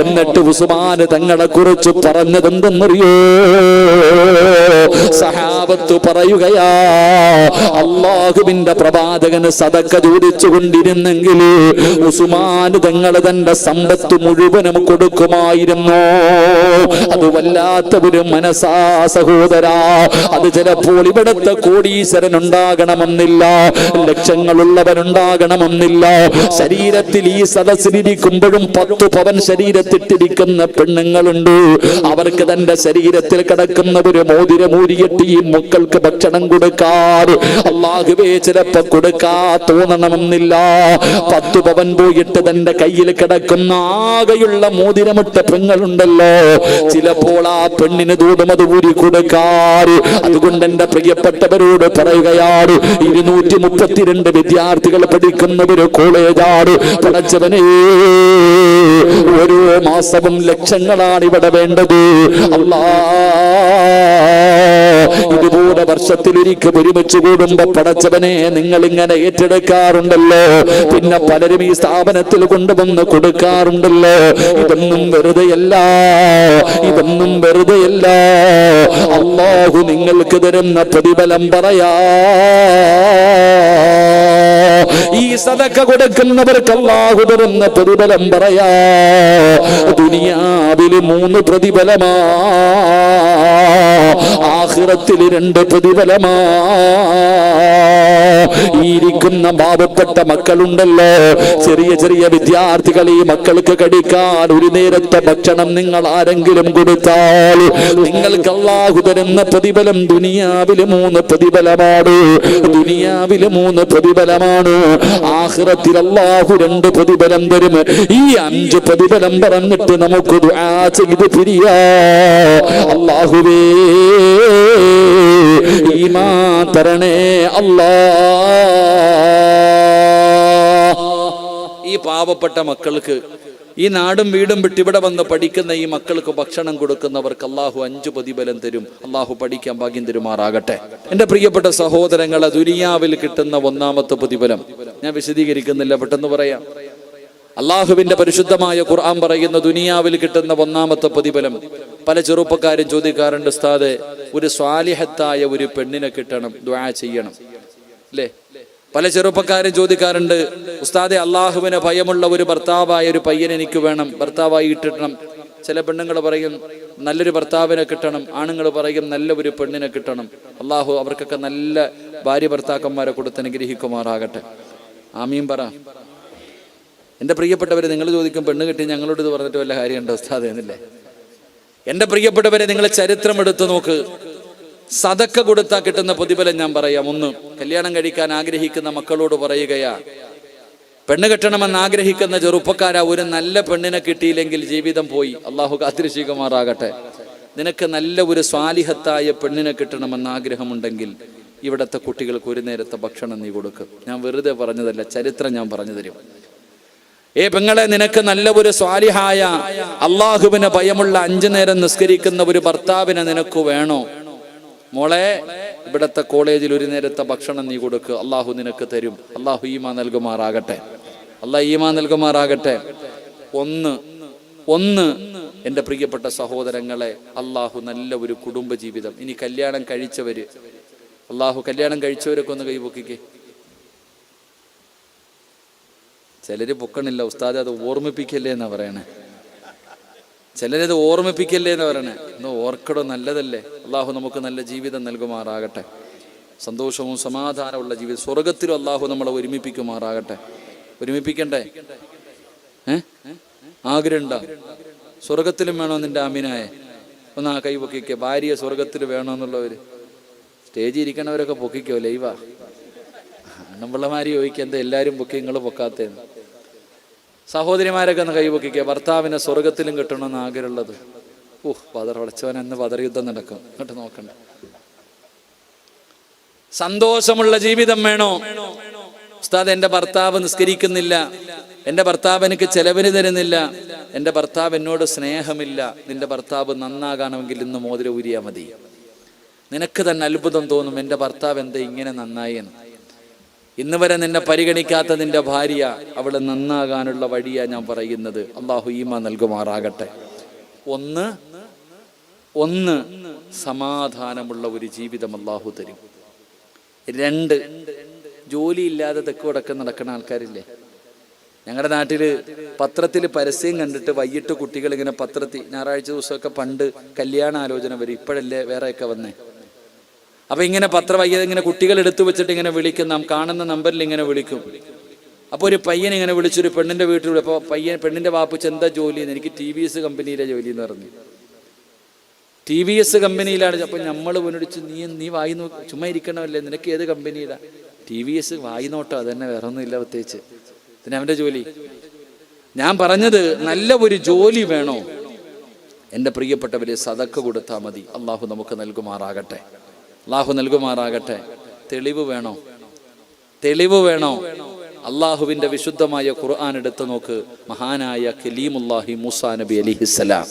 [SPEAKER 1] എന്നിട്ട് ഉസ്മാൻ തങ്ങളെ കുറിച്ച് പറഞ്ഞത് എന്തെന്നറിയോ? സഹാബത്ത് പറയുകയാ, അല്ലാഹുവിന്റെ പ്രവാചകന് സദഖ ചോദിച്ചു കൊണ്ടിരുന്നെങ്കിൽ ഉസ്മാൻ തങ്ങൾ തന്റെ സമ്പത്ത് മുഴുവനും കൊടുക്കുമായിരുന്നു. അത് വല്ലാത്ത ഒരു മനസ്സാ സഹോദരാ. അത് ചിലപ്പോൾ ഇവിടുത്തെ കോടീശ്വരൻ ഉണ്ടാകണമെന്നില്ല, ലക്ഷങ്ങളുള്ളവരുണ്ടാകണമെന്നില്ല. ശരീരത്തിൽ ഈ സദസ്സിലിരിക്കുമ്പോഴും 10 പവൻ ശരീരത്തിട്ടിരിക്കുന്ന പെണ്ണുങ്ങളുണ്ട്. അവർക്ക് തന്റെ ശരീരത്തിൽ കിടക്കുന്ന ഒരു മോതിരമൂരിയിട്ട് ഈ മക്കൾക്ക് ഭക്ഷണം കൊടുക്കാറ് അല്ലാഹുവേ ചിലപ്പോ കൊടുക്കാ തോന്നണമെന്നില്ല. 10 പവൻ പോയിട്ട് തന്റെ കയ്യിൽ കിടക്കുന്ന ആകെയുള്ള മോതിരമിട്ട പെങ്ങളുണ്ടല്ലോ, ചിലപ്പോൾ ആ പെണ്ണിന് ദൂരം അത് ഊരി കൊടുക്കാറ്. അതുകൊണ്ട് എന്റെ പ്രിയപ്പെട്ടവരോട് പറയുകയാണ്, 232 വിദ്യാർത്ഥികൾ പഠിക്കുന്ന ഒരു കോളേജാണ്. പഠിച്ചവനെ, ഓരോ മാസവും ലക്ഷങ്ങളാണ് ഇവിടെ വേണ്ടത്. ഇതുപോലെ വർഷത്തിലൊരിക്കൽ ഒരുമിച്ച് കൂടുമ്പോ പടച്ചവനെ നിങ്ങൾ ഇങ്ങനെ ഏറ്റെടുക്കാറുണ്ടല്ലോ, പിന്നെ പലരും ഈ സ്ഥാപനത്തിൽ കൊണ്ടുവന്ന് കൊടുക്കാറുണ്ടല്ലോ. ഇതൊന്നും വെറുതെയല്ല, ഇതൊന്നും വെറുതെയല്ല. അല്ലാഹു നിങ്ങൾക്ക് തരുന്ന പ്രതിഫലം പറയാ. ഈ സദഖ കൊടുക്കുന്നവർക്ക് അല്ലാഹു തരുന്ന പ്രതിഫലം പറയാ. ദുനിയാവിൽ 3 പ്രതിഫലമാ, ആഖിറത്തിൽ 2 പ്രതിഫലമാ. ഈ ഇരിക്കുന്ന പാവപ്പെട്ട മക്കളുണ്ടല്ലോ, ചെറിയ ചെറിയ വിദ്യാർത്ഥികൾ, ഈ മക്കൾക്ക് കഴിക്കാൻ ഒരു നേരത്തെ ഭക്ഷണം നിങ്ങൾ ആരെങ്കിലും കൊടുത്താൽ നിങ്ങൾക്ക് അല്ലാഹു തരുന്ന പ്രതിഫലം ദുനിയാവിൽ 3 പ്രതിഫലമാണ്. ദുനിയാവിൽ 3 പ്രതിഫലമാണ്, ആഖിറത്തിൽ അല്ലാഹു 2 പ്രതിഫലം തരും. ഈ 5 പ്രതിഫലം പറഞ്ഞിട്ട് നമുക്ക് ദുആ ചെയ്ത് പിരിയാ. അല്ലാഹുവേ ഈമാൻ തരണേ അല്ലാ. ഈ പാവപ്പെട്ട മക്കൾക്ക്, ഈ നാടും വീടും വിട്ട് ഇവിടെ വന്ന് പഠിക്കുന്ന ഈ മക്കൾക്ക് ഭക്ഷണം കൊടുക്കുന്നവർക്ക് അല്ലാഹു 5 പ്രതിഫലം തരും. അല്ലാഹു പഠിക്കാൻ ഭാഗ്യം തരുമാറാകട്ടെ. എന്റെ പ്രിയപ്പെട്ട സഹോദരങ്ങളെ, ദുനിയാവിൽ കിട്ടുന്ന 1ാമത്തെ പ്രതിഫലം ഞാൻ വിശദീകരിക്കുന്നില്ല, പെട്ടെന്ന് പറയാം. അല്ലാഹുവിന്റെ പരിശുദ്ധമായ ഖുർആൻ പറയുന്ന ദുനിയാവിൽ കിട്ടുന്ന 1ാമത്തെ പ്രതിഫലം. പല ചെറുപ്പക്കാരും ചോദിക്കാറുണ്ട്, ഉസ്താദേ, ഒരു സ്വാലിഹത്തായ ഒരു പെണ്ണിനെ കിട്ടണം, ദുആ ചെയ്യണം അല്ലേ? പല ചെറുപ്പക്കാരും ചോദിക്കാറുണ്ട്, ഉസ്താദെ, അള്ളാഹുവിനെ ഭയമുള്ള ഒരു ഭർത്താവായ ഒരു പയ്യൻ എനിക്ക് വേണം, ഭർത്താവായി കിട്ടണം. ചില പെണ്ണുങ്ങൾ പറയും നല്ലൊരു ഭർത്താവിനെ കിട്ടണം, ആണുങ്ങൾ പറയും നല്ല ഒരു പെണ്ണിനെ കിട്ടണം. അള്ളാഹു അവർക്കൊക്കെ നല്ല ഭാര്യ ഭർത്താക്കന്മാരെ കൊടുത്ത് അനുഗ്രഹിക്കുമാറാകട്ടെ. ആമീൻ പറ. എൻ്റെ പ്രിയപ്പെട്ടവരെ, നിങ്ങൾ ചോദിക്കും പെണ്ണ് കിട്ടി ഞങ്ങളോട് ഇത് പറഞ്ഞിട്ട് വല്ല കാര്യമുണ്ടോ ഉസ്താദേ എന്നില്ലേ? എൻ്റെ പ്രിയപ്പെട്ടവരെ, നിങ്ങൾ ചരിത്രം എടുത്തു നോക്ക്. സദക്ക കൊടുത്താൽ കിട്ടുന്ന പ്രതിഫലം ഞാൻ പറയാം. 1, കല്യാണം കഴിക്കാൻ ആഗ്രഹിക്കുന്ന മക്കളോട് പറയുകയാ, പെണ്ണ് കെട്ടണമെന്ന് ആഗ്രഹിക്കുന്ന ചെറുപ്പക്കാരാ, ഒരു നല്ല പെണ്ണിനെ കിട്ടിയില്ലെങ്കിൽ ജീവിതം പോയി. അള്ളാഹു കാത്തിരക്ഷിക്കുമാറാകട്ടെ. നിനക്ക് നല്ല ഒരു സ്വാലിഹത്തായ പെണ്ണിനെ കിട്ടണമെന്ന് ആഗ്രഹമുണ്ടെങ്കിൽ ഇവിടുത്തെ കുട്ടികൾക്ക് ഒരു നേരത്തെ ഭക്ഷണം നീ കൊടുക്കും. ഞാൻ വെറുതെ പറഞ്ഞതല്ല, ചരിത്രം ഞാൻ പറഞ്ഞു തരും. പെങ്ങളെ, നിനക്ക് നല്ല ഒരു സ്വാലിഹായ അള്ളാഹുവിനെ ഭയമുള്ള 5 നേരം നിസ്കരിക്കുന്ന ഒരു ഭർത്താവിനെ നിനക്ക് വേണോ? മോളെ, ഇവിടത്തെ കോളേജിൽ ഒരു നേരത്തെ ഭക്ഷണം നീ കൊടുക്കുക, അള്ളാഹു നിനക്ക് തരും. അള്ളാഹു ഈമാൻ നൽകുമാറാകട്ടെ. അള്ളാഹു ഈമാൻ നൽകുമാറാകട്ടെ. 1 എൻ്റെ പ്രിയപ്പെട്ട സഹോദരങ്ങളെ, അള്ളാഹു നല്ല ഒരു കുടുംബ ജീവിതം. ഇനി കല്യാണം കഴിച്ചവര്, അള്ളാഹു കല്യാണം കഴിച്ചവരൊക്കെ ഒന്ന് കൈപൊക്കിക്കേ. ചിലര് പൊക്കണില്ല, ഉസ്താദ് അത് ഓർമ്മിപ്പിക്കല്ലേ എന്നാ പറയണേ. ചിലരത് ഓർമ്മിപ്പിക്കല്ലേ എന്ന് പറയണേ. ഒന്ന് ഓർക്കടോ, നല്ലതല്ലേ. അള്ളാഹു നമുക്ക് നല്ല ജീവിതം നൽകുമാറാകട്ടെ. സന്തോഷവും സമാധാനമുള്ള ജീവിതം. സ്വർഗത്തിലും അള്ളാഹു നമ്മളെ ഒരുമിപ്പിക്കുമാറാകട്ടെ. ഒരുമിപ്പിക്കണ്ടേ? ആഗ്രഹമുണ്ടോ? സ്വർഗത്തിലും വേണോ നിന്റെ ആമിനായെ? ഒന്ന് ആ കൈ പൊക്കിക്കോ. ഭാര്യ സ്വർഗത്തിൽ വേണമെന്നുള്ളവര് സ്റ്റേജിൽ ഇരിക്കണവരൊക്കെ പൊക്കിക്കോ. ലൈവാ അണ്ണമ്പിള്ളമാരി ചോദിക്കുക, എന്താ എല്ലാവരും പൊക്കി നിങ്ങൾ പൊക്കാത്തേന്ന്? സഹോദരിമാരൊക്കെ ഒന്ന് കൈപൊക്കിക്കുക. ഭർത്താവിനെ സ്വർഗത്തിലും കിട്ടണമെന്ന് ആഗ്രഹമുള്ളത്. പതർ വളച്ചവൻ എന്ന് പതർയുദ്ധം നടക്കും. എന്നിട്ട് നോക്കണ്ട. സന്തോഷമുള്ള ജീവിതം വേണോ? ഉസ്താദ്, എൻ്റെ ഭർത്താവ് നിസ്കരിക്കുന്നില്ല, എൻ്റെ ഭർത്താവ് എനിക്ക് ചെലവിന് തരുന്നില്ല, എൻ്റെ ഭർത്താവ് എന്നോട് സ്നേഹമില്ല. നിന്റെ ഭർത്താവ് നന്നാകണമെങ്കിൽ ഇന്ന് മോതിരം ഊരിയാ മതി. നിനക്ക് തന്നെ അത്ഭുതം തോന്നും, എൻ്റെ ഭർത്താവ് എന്താ ഇങ്ങനെ നന്നായി എന്ന്. ഇന്ന് വരെ നിന്നെ പരിഗണിക്കാത്ത നിന്റെ ഭാര്യ, അവളെ നന്നാകാനുള്ള വഴിയാ ഞാൻ പറയുന്നത്. അള്ളാഹു ഈമാൻ നൽകുമാറാകട്ടെ. ഒന്ന് സമാധാനമുള്ള ഒരു ജീവിതം അള്ളാഹു തരും. 2, ജോലിയില്ലാതെ തെക്ക് വടക്ക് നടക്കുന്ന ആൾക്കാരില്ലേ? ഞങ്ങളുടെ നാട്ടില് പത്രത്തിൽ പരസ്യം കണ്ടിട്ട് വൈകിട്ട് കുട്ടികൾ ഇങ്ങനെ പത്രത്തിൽ ഞായറാഴ്ച ദിവസമൊക്കെ പണ്ട് കല്യാണ ആലോചന വരും, ഇപ്പോഴല്ലേ വേറെയൊക്കെ വന്നേ. അപ്പൊ ഇങ്ങനെ വൈകിട്ട് ഇങ്ങനെ കുട്ടികൾ എടുത്തു വെച്ചിട്ട് ഇങ്ങനെ വിളിക്കും, നാം കാണുന്ന നമ്പറിൽ ഇങ്ങനെ വിളിക്കും. അപ്പോൾ ഒരു പയ്യൻ ഇങ്ങനെ വിളിച്ചൊരു പെണ്ണിന്റെ വീട്ടിൽ. അപ്പോൾ പെണ്ണിന്റെ വാപ്പിച്ച് എന്താ ജോലി? എനിക്ക് TVS കമ്പനിയിലെ ജോലി എന്ന് പറഞ്ഞു. TVS കമ്പനിയിലാണ്. അപ്പൊ നമ്മൾ വിളിച്ച്, നീ വായി ചുമ്മാ ഇരിക്കണമല്ലേ, നിനക്ക് ഏത് കമ്പനിയിലാ? TVS വായി നോട്ടോ, അതന്നെ, വേറെ ഒന്നുമില്ല പ്രത്യേകിച്ച്. പിന്നെ അവന്റെ ജോലി. ഞാൻ പറഞ്ഞത് നല്ല ഒരു ജോലി വേണോ എൻ്റെ പ്രിയപ്പെട്ടവരെ? സദക്ക കൊടുത്താൽ മതി. അള്ളാഹു നമുക്ക് നൽകുമാറാകട്ടെ, അള്ളാഹു നൽകുമാറാകട്ടെ. തെളിവ് വേണോ? അള്ളാഹുവിന്റെ വിശുദ്ധമായ ഖുർആൻ എടുത്തു നോക്ക്. മഹാനായ കലീമുല്ലാഹി മൂസാ നബി അലൈഹിസ്സലാം.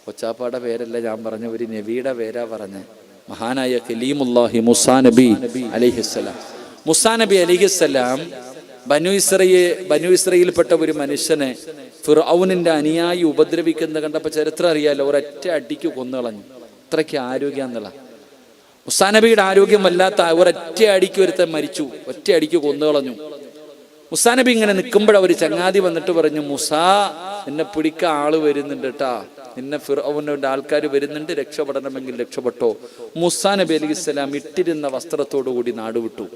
[SPEAKER 1] കൊച്ചാപ്പാടെ പേരല്ല ഞാൻ പറഞ്ഞ, ഒരു നബിയുടെ പേരാ പറഞ്ഞ. മഹാനായ കലീമുല്ലാഹി മൂസാ നബി അലൈഹിസ്സലാം. മൂസാ നബി അലൈഹിസ്സലാം ബനു ഇസ്രയേലിൽപ്പെട്ട ഒരു മനുഷ്യനെ ഫിർഔനിന്റെ അനുയായി ഉപദ്രവിക്കുന്നത് കണ്ടപ്പോൾ ചരിത്രം അറിയാലോ, ഒരൊറ്റ അടിക്ക് കൊന്നുകളഞ്ഞു. അത്രയ്ക്ക് ആരോഗ്യാന്നുള്ള മൂസാ നബിയുടെ ആരോഗ്യം വല്ലാത്ത, ഒരൊറ്റ അടിക്ക് ഒരുത്തൻ മരിച്ചു, ഒറ്റ അടിക്ക് കൊന്നുകളഞ്ഞു. മൂസാ നബി ഇങ്ങനെ നിൽക്കുമ്പോഴ ഒരു ചങ്ങാതി വന്നിട്ട് പറഞ്ഞു, മൂസാ, നിന്നെ പിടിക്കാൻ ആള് വരുന്നുണ്ട് കേട്ടാ, നിന്നെ ഫിർഔനിന്റെ ആൾക്കാർ വരുന്നുണ്ട്, രക്ഷപ്പെടണമെങ്കിൽ രക്ഷപ്പെട്ടോ. മൂസാ നബി അലൈഹിസ്സലാം ഇട്ടിരുന്ന വസ്ത്രത്തോടു കൂടി നാട് വിട്ടു.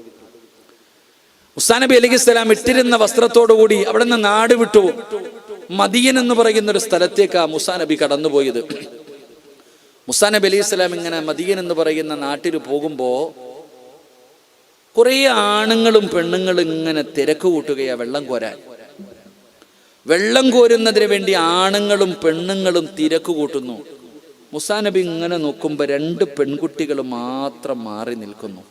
[SPEAKER 1] മൂസാ നബി അലൈഹിസ്സലാം ഇട്ടിരുന്ന വസ്ത്രത്തോടുകൂടി അവിടെ നിന്ന് നാട് വിട്ടു. മദിയൻ എന്ന് പറയുന്ന ഒരു സ്ഥലത്തേക്കാ മൂസാ നബി കടന്നുപോയത്. മൂസാ നബി അലൈഹിസ്സലാം ഇങ്ങനെ മദിയൻ എന്ന് പറയുന്ന നാട്ടിൽ പോകുമ്പോ കുറെ ആണുങ്ങളും പെണ്ണുങ്ങളും ഇങ്ങനെ തിരക്ക് കൂട്ടുകയാ വെള്ളം കോരാൻ. വെള്ളം കോരുന്നതിന് വേണ്ടി ആണുങ്ങളും പെണ്ണുങ്ങളും തിരക്ക് കൂട്ടുന്നു. മൂസാ നബി ഇങ്ങനെ നോക്കുമ്പോ 2 പെൺകുട്ടികൾ മാത്രം മാറി നിൽക്കുന്നു.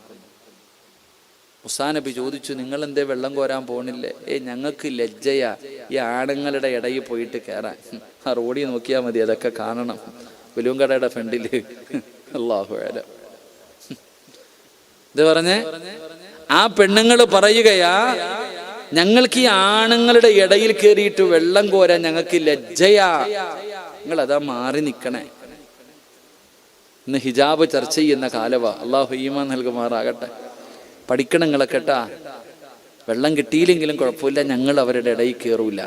[SPEAKER 1] മൂസാ നബി ചോദിച്ചു, നിങ്ങൾ എന്തേ വെള്ളം കോരാൻ പോണില്ലേ? ഞങ്ങൾക്ക് ലജ്ജയാ ഈ ആണുങ്ങളുടെ ഇടയിൽ പോയിട്ട് കയറാൻ. ആ റോഡിൽ നോക്കിയാൽ മതി, അതൊക്കെ കാണണം. വെലുങ്കടയുടെ ഫ്രണ്ടില്. അല്ലാഹു അലം. ഇത് പറഞ്ഞേ, ആ പെണ്ണുങ്ങൾ പറയുകയാ, ഞങ്ങൾക്ക് ഈ ആണുങ്ങളുടെ ഇടയിൽ കയറിയിട്ട് വെള്ളം കോരാൻ ഞങ്ങൾക്ക് ലജ്ജയാ, നിങ്ങൾ അതാ മാറി നിൽക്കണേ. ഇന്ന് ഹിജാബ് ചർച്ച ചെയ്യുന്ന കാലവാ. അള്ളാഹു ഈമാൻ നൽകുമാറാകട്ടെ. പഠിക്കണം നിങ്ങളെ കേട്ടാ. വെള്ളം കിട്ടിയില്ലെങ്കിലും കുഴപ്പമില്ല, ഞങ്ങൾ അവരുടെ ഇടയിൽ കയറൂല.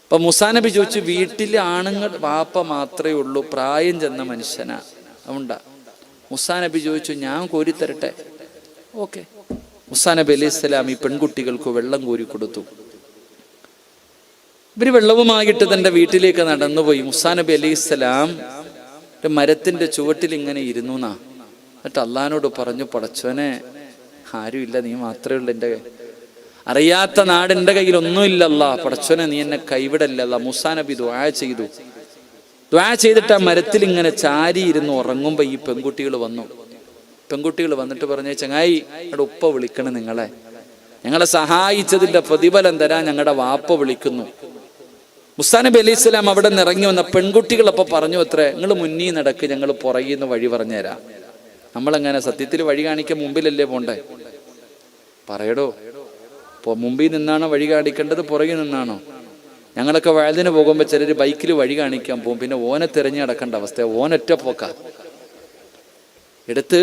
[SPEAKER 1] അപ്പൊ മൂസാ നബി ചോദിച്ചു, വീട്ടിലെ ആണുങ്ങൾ വാപ്പ മാത്രമേ ഉള്ളൂ, പ്രായം ചെന്ന മനുഷ്യനാ, അതുകൊണ്ടാ. മൂസാ നബി ചോദിച്ചു, ഞാൻ കോരിത്തരട്ടെ? ഓക്കെ. മൂസാ നബി അലൈഹിസ്സലാം ഈ പെൺകുട്ടികൾക്ക് വെള്ളം കോരി കൊടുത്തു. ഇവര് വെള്ളവുമായിട്ട് തന്റെ വീട്ടിലേക്ക് നടന്നുപോയി. മൂസാ നബി അലൈഹിസ്സലാം മരത്തിന്റെ ചുവട്ടിൽ ഇങ്ങനെ ഇരുന്നു. എന്നിട്ട് അള്ളാഹിനോട് പറഞ്ഞു, പടച്ചോനെ, ആരുമില്ല, നീ മാത്രമേ ഉള്ളൂ എൻ്റെ കയ്യിൽ, അറിയാത്ത നാട് എൻ്റെ കയ്യിൽ ഒന്നുമില്ലല്ല, പടച്ചോനെ നീ എന്നെ കൈവിടല്ല. മൂസാ നബി ദുആ ചെയ്തു. ദുആ ചെയ്തിട്ട് ആ മരത്തിൽ ഇങ്ങനെ ചാരി ഇരുന്ന് ഉറങ്ങുമ്പോ ഈ പെൺകുട്ടികൾ വന്നിട്ട് പറഞ്ഞു, ചങ്ങായി, ഞങ്ങളുടെ ഉപ്പ വിളിക്കണം നിങ്ങളെ, ഞങ്ങളെ സഹായിച്ചതിന്റെ പ്രതിഫലം തരാൻ ഞങ്ങളുടെ വാപ്പ വിളിക്കുന്നു. മൂസാ നബി അലൈഹിസ്സലാം അവിടെ നിന്ന് ഇറങ്ങി വന്ന പെൺകുട്ടികളപ്പോ പറഞ്ഞു, അത്രേ, നിങ്ങൾ മുന്നീ നടക്ക്, ഞങ്ങൾ പുറകിൽ നിന്ന് വഴി പറഞ്ഞുതരാം. നമ്മളെങ്ങനെ സത്യത്തിൽ വഴി കാണിക്കാൻ മുമ്പിലല്ലേ പോണ്ടേ? പറയടോ, മുമ്പിൽ നിന്നാണോ വഴി കാണിക്കേണ്ടത്, പുറകിൽ നിന്നാണോ? ഞങ്ങളൊക്കെ വയലിന് പോകുമ്പോൾ ചിലർ ബൈക്കിൽ വഴി കാണിക്കാൻ പോകും, പിന്നെ ഓനെ തിരഞ്ഞു നടക്കേണ്ട അവസ്ഥ. ഓനൊറ്റ പോക്ക എടുത്ത്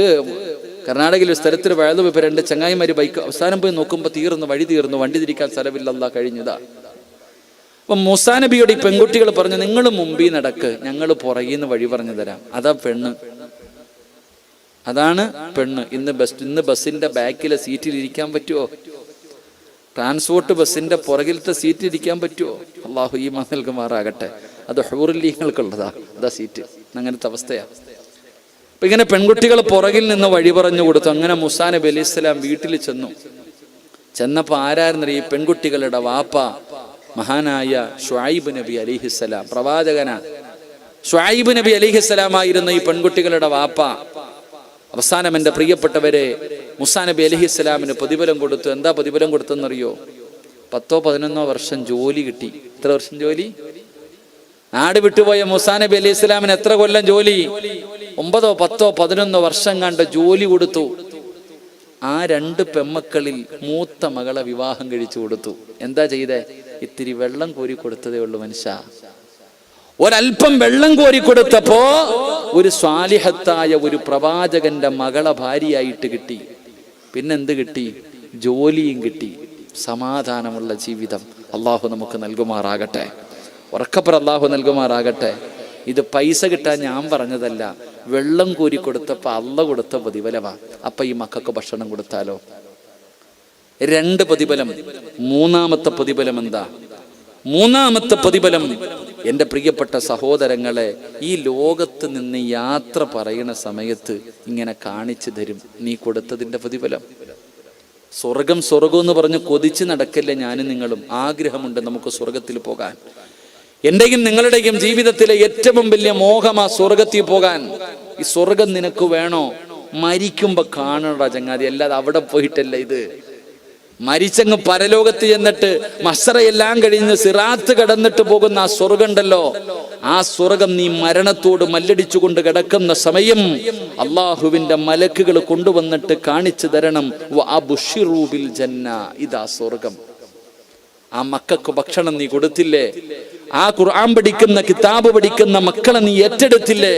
[SPEAKER 1] കർണാടകയിൽ ഒരു സ്ഥലത്തിൽ വയലു പോയപ്പോൾ 2 ചങ്ങായിമാര് ബൈക്ക് അവസാനം പോയി നോക്കുമ്പോൾ വഴി തീർന്നു, വണ്ടി തിരിക്കാൻ സ്ഥലമില്ലല്ല, കഴിഞ്ഞതാ. അപ്പൊ മൂസാ നബിയോട് ഈ പെൺകുട്ടികൾ പറഞ്ഞു, നിങ്ങൾ മുമ്പിൽ നടക്ക്, ഞങ്ങൾ പുറകിൽ നിന്ന് വഴി പറഞ്ഞു തരാം. അതാണ് പെണ്ണ്. ഇന്ന് ബസ്സിന്റെ ബാക്കിലെ സീറ്റിൽ ഇരിക്കാൻ പറ്റുമോ? ട്രാൻസ്പോർട്ട് ബസ്സിന്റെ പുറകിലത്തെ സീറ്റിൽ ഇരിക്കാൻ പറ്റുമോ? അള്ളാഹു ഈമാൻ നൽകുമാറാകട്ടെ. അത് ഹൂറുല്ലീങ്ങൾക്കുള്ളതാ, അതാ സീറ്റ്. അങ്ങനത്തെ അവസ്ഥയാ. അപ്പൊ ഇങ്ങനെ പെൺകുട്ടികൾ പുറകിൽ നിന്ന് വഴി പറഞ്ഞു കൊടുത്തു. അങ്ങനെ മൂസാ നബി അലൈഹിസ്സലാം വീട്ടിൽ ചെന്നപ്പോ ആരായിരുന്ന ഈ പെൺകുട്ടികളുടെ വാപ്പ മഹാനായ ശുഐബ് നബി അലൈഹിസ്സലാം, പ്രവാചകനാ. ശുഐബ് നബി അലൈഹിസ്സലാം ആയിരുന്ന ഈ പെൺകുട്ടികളുടെ വാപ്പ. അവസാനം എൻ്റെ പ്രിയപ്പെട്ടവരെ, മൂസാ നബി അലൈഹിസ്സലാമിന് പ്രതിഫലം കൊടുത്തു. എന്താ പ്രതിഫലം കൊടുത്തെന്നറിയോ? 10-11 വർഷം ജോലി കിട്ടി. എത്ര വർഷം ജോലി? നാട് വിട്ടുപോയ മൂസാ നബി അലൈഹി ഇസ്ലാമിന് എത്ര കൊല്ലം ജോലി? 9, 10, 11 വർഷം കണ്ട് ജോലി കൊടുത്തു. ആ 2 പെമ്മക്കളിൽ മൂത്ത മകളെ വിവാഹം കഴിച്ചു കൊടുത്തു. എന്താ ചെയ്തേ? ഇത്തിരി വെള്ളം കോരി കൊടുത്തതേ ഉള്ളൂ മനുഷ്യ. ഒരൽപ്പം വെള്ളം കോരി കൊടുത്തപ്പോ ഒരു സ്വാലിഹത്തായ ഒരു പ്രവാചകന്റെ മകളെ ഭാര്യയായിട്ട് കിട്ടി. പിന്നെന്ത് കിട്ടി? ജോലിയും കിട്ടി. സമാധാനമുള്ള ജീവിതം അള്ളാഹു നമുക്ക് നൽകുമാറാകട്ടെ. ഉറക്കപ്പുറം അള്ളാഹു നൽകുമാറാകട്ടെ. ഇത് പൈസ കിട്ടാൻ ഞാൻ പറഞ്ഞതല്ല, വെള്ളം കോരി കൊടുത്തപ്പോ അള്ള കൊടുത്ത പ്രതിഫലമാ. അപ്പൊ ഈ മക്കൾക്ക് ഭക്ഷണം കൊടുത്താലോ? 2 പ്രതിഫലം. 3-ാമത്തെ പ്രതിഫലം എന്താ? 3-ാമത്തെ പ്രതിഫലം, എൻ്റെ പ്രിയപ്പെട്ട സഹോദരങ്ങളെ, ഈ ലോകത്ത് നിന്ന് യാത്ര പറയുന്ന സമയത്ത് ഇങ്ങനെ കാണിച്ചു തരും നീ കൊടുത്തതിൻ്റെ പ്രതിഫലം. സ്വർഗം എന്ന് പറഞ്ഞ് കൊതിച്ച് നടക്കല്ലേ ഞാനും നിങ്ങളും? ആഗ്രഹമുണ്ട് നമുക്ക് സ്വർഗത്തിൽ പോകാൻ. എന്റെയും നിങ്ങളുടെയും ജീവിതത്തിലെ ഏറ്റവും വലിയ മോഹമാ സ്വർഗത്തിൽ പോകാൻ. ഈ സ്വർഗം നിനക്ക് വേണോ? മരിക്കുമ്പോ കാണണ ചങ്ങാതി, അല്ലാതെ അവിടെ പോയിട്ടല്ല. ഇത് മരിച്ചങ്ങ് പരലോകത്ത് ചെന്നിട്ട് മസ്റയെല്ലാം കഴിഞ്ഞ് സിറാത്ത് കടന്നിട്ട് പോകുന്ന ആ സ്വർഗം ഉണ്ടല്ലോ, ആ സ്വർഗം നീ മരണത്തോട് മല്ലടിച്ചുകൊണ്ട് കിടക്കുന്ന സമയം അള്ളാഹുവിന്റെ മലക്കുകൾ കൊണ്ടുവന്നിട്ട് കാണിച്ചു തരണം. ഇതാ സ്വർഗം. ആ മക്കൾക്ക് ഭക്ഷണം നീ കൊടുത്തില്ലേ? ആ ഖുർആൻ പഠിക്കുന്ന, കിതാബ് പഠിക്കുന്ന മക്കളെ നീ ഏറ്റെടുത്തില്ലേ?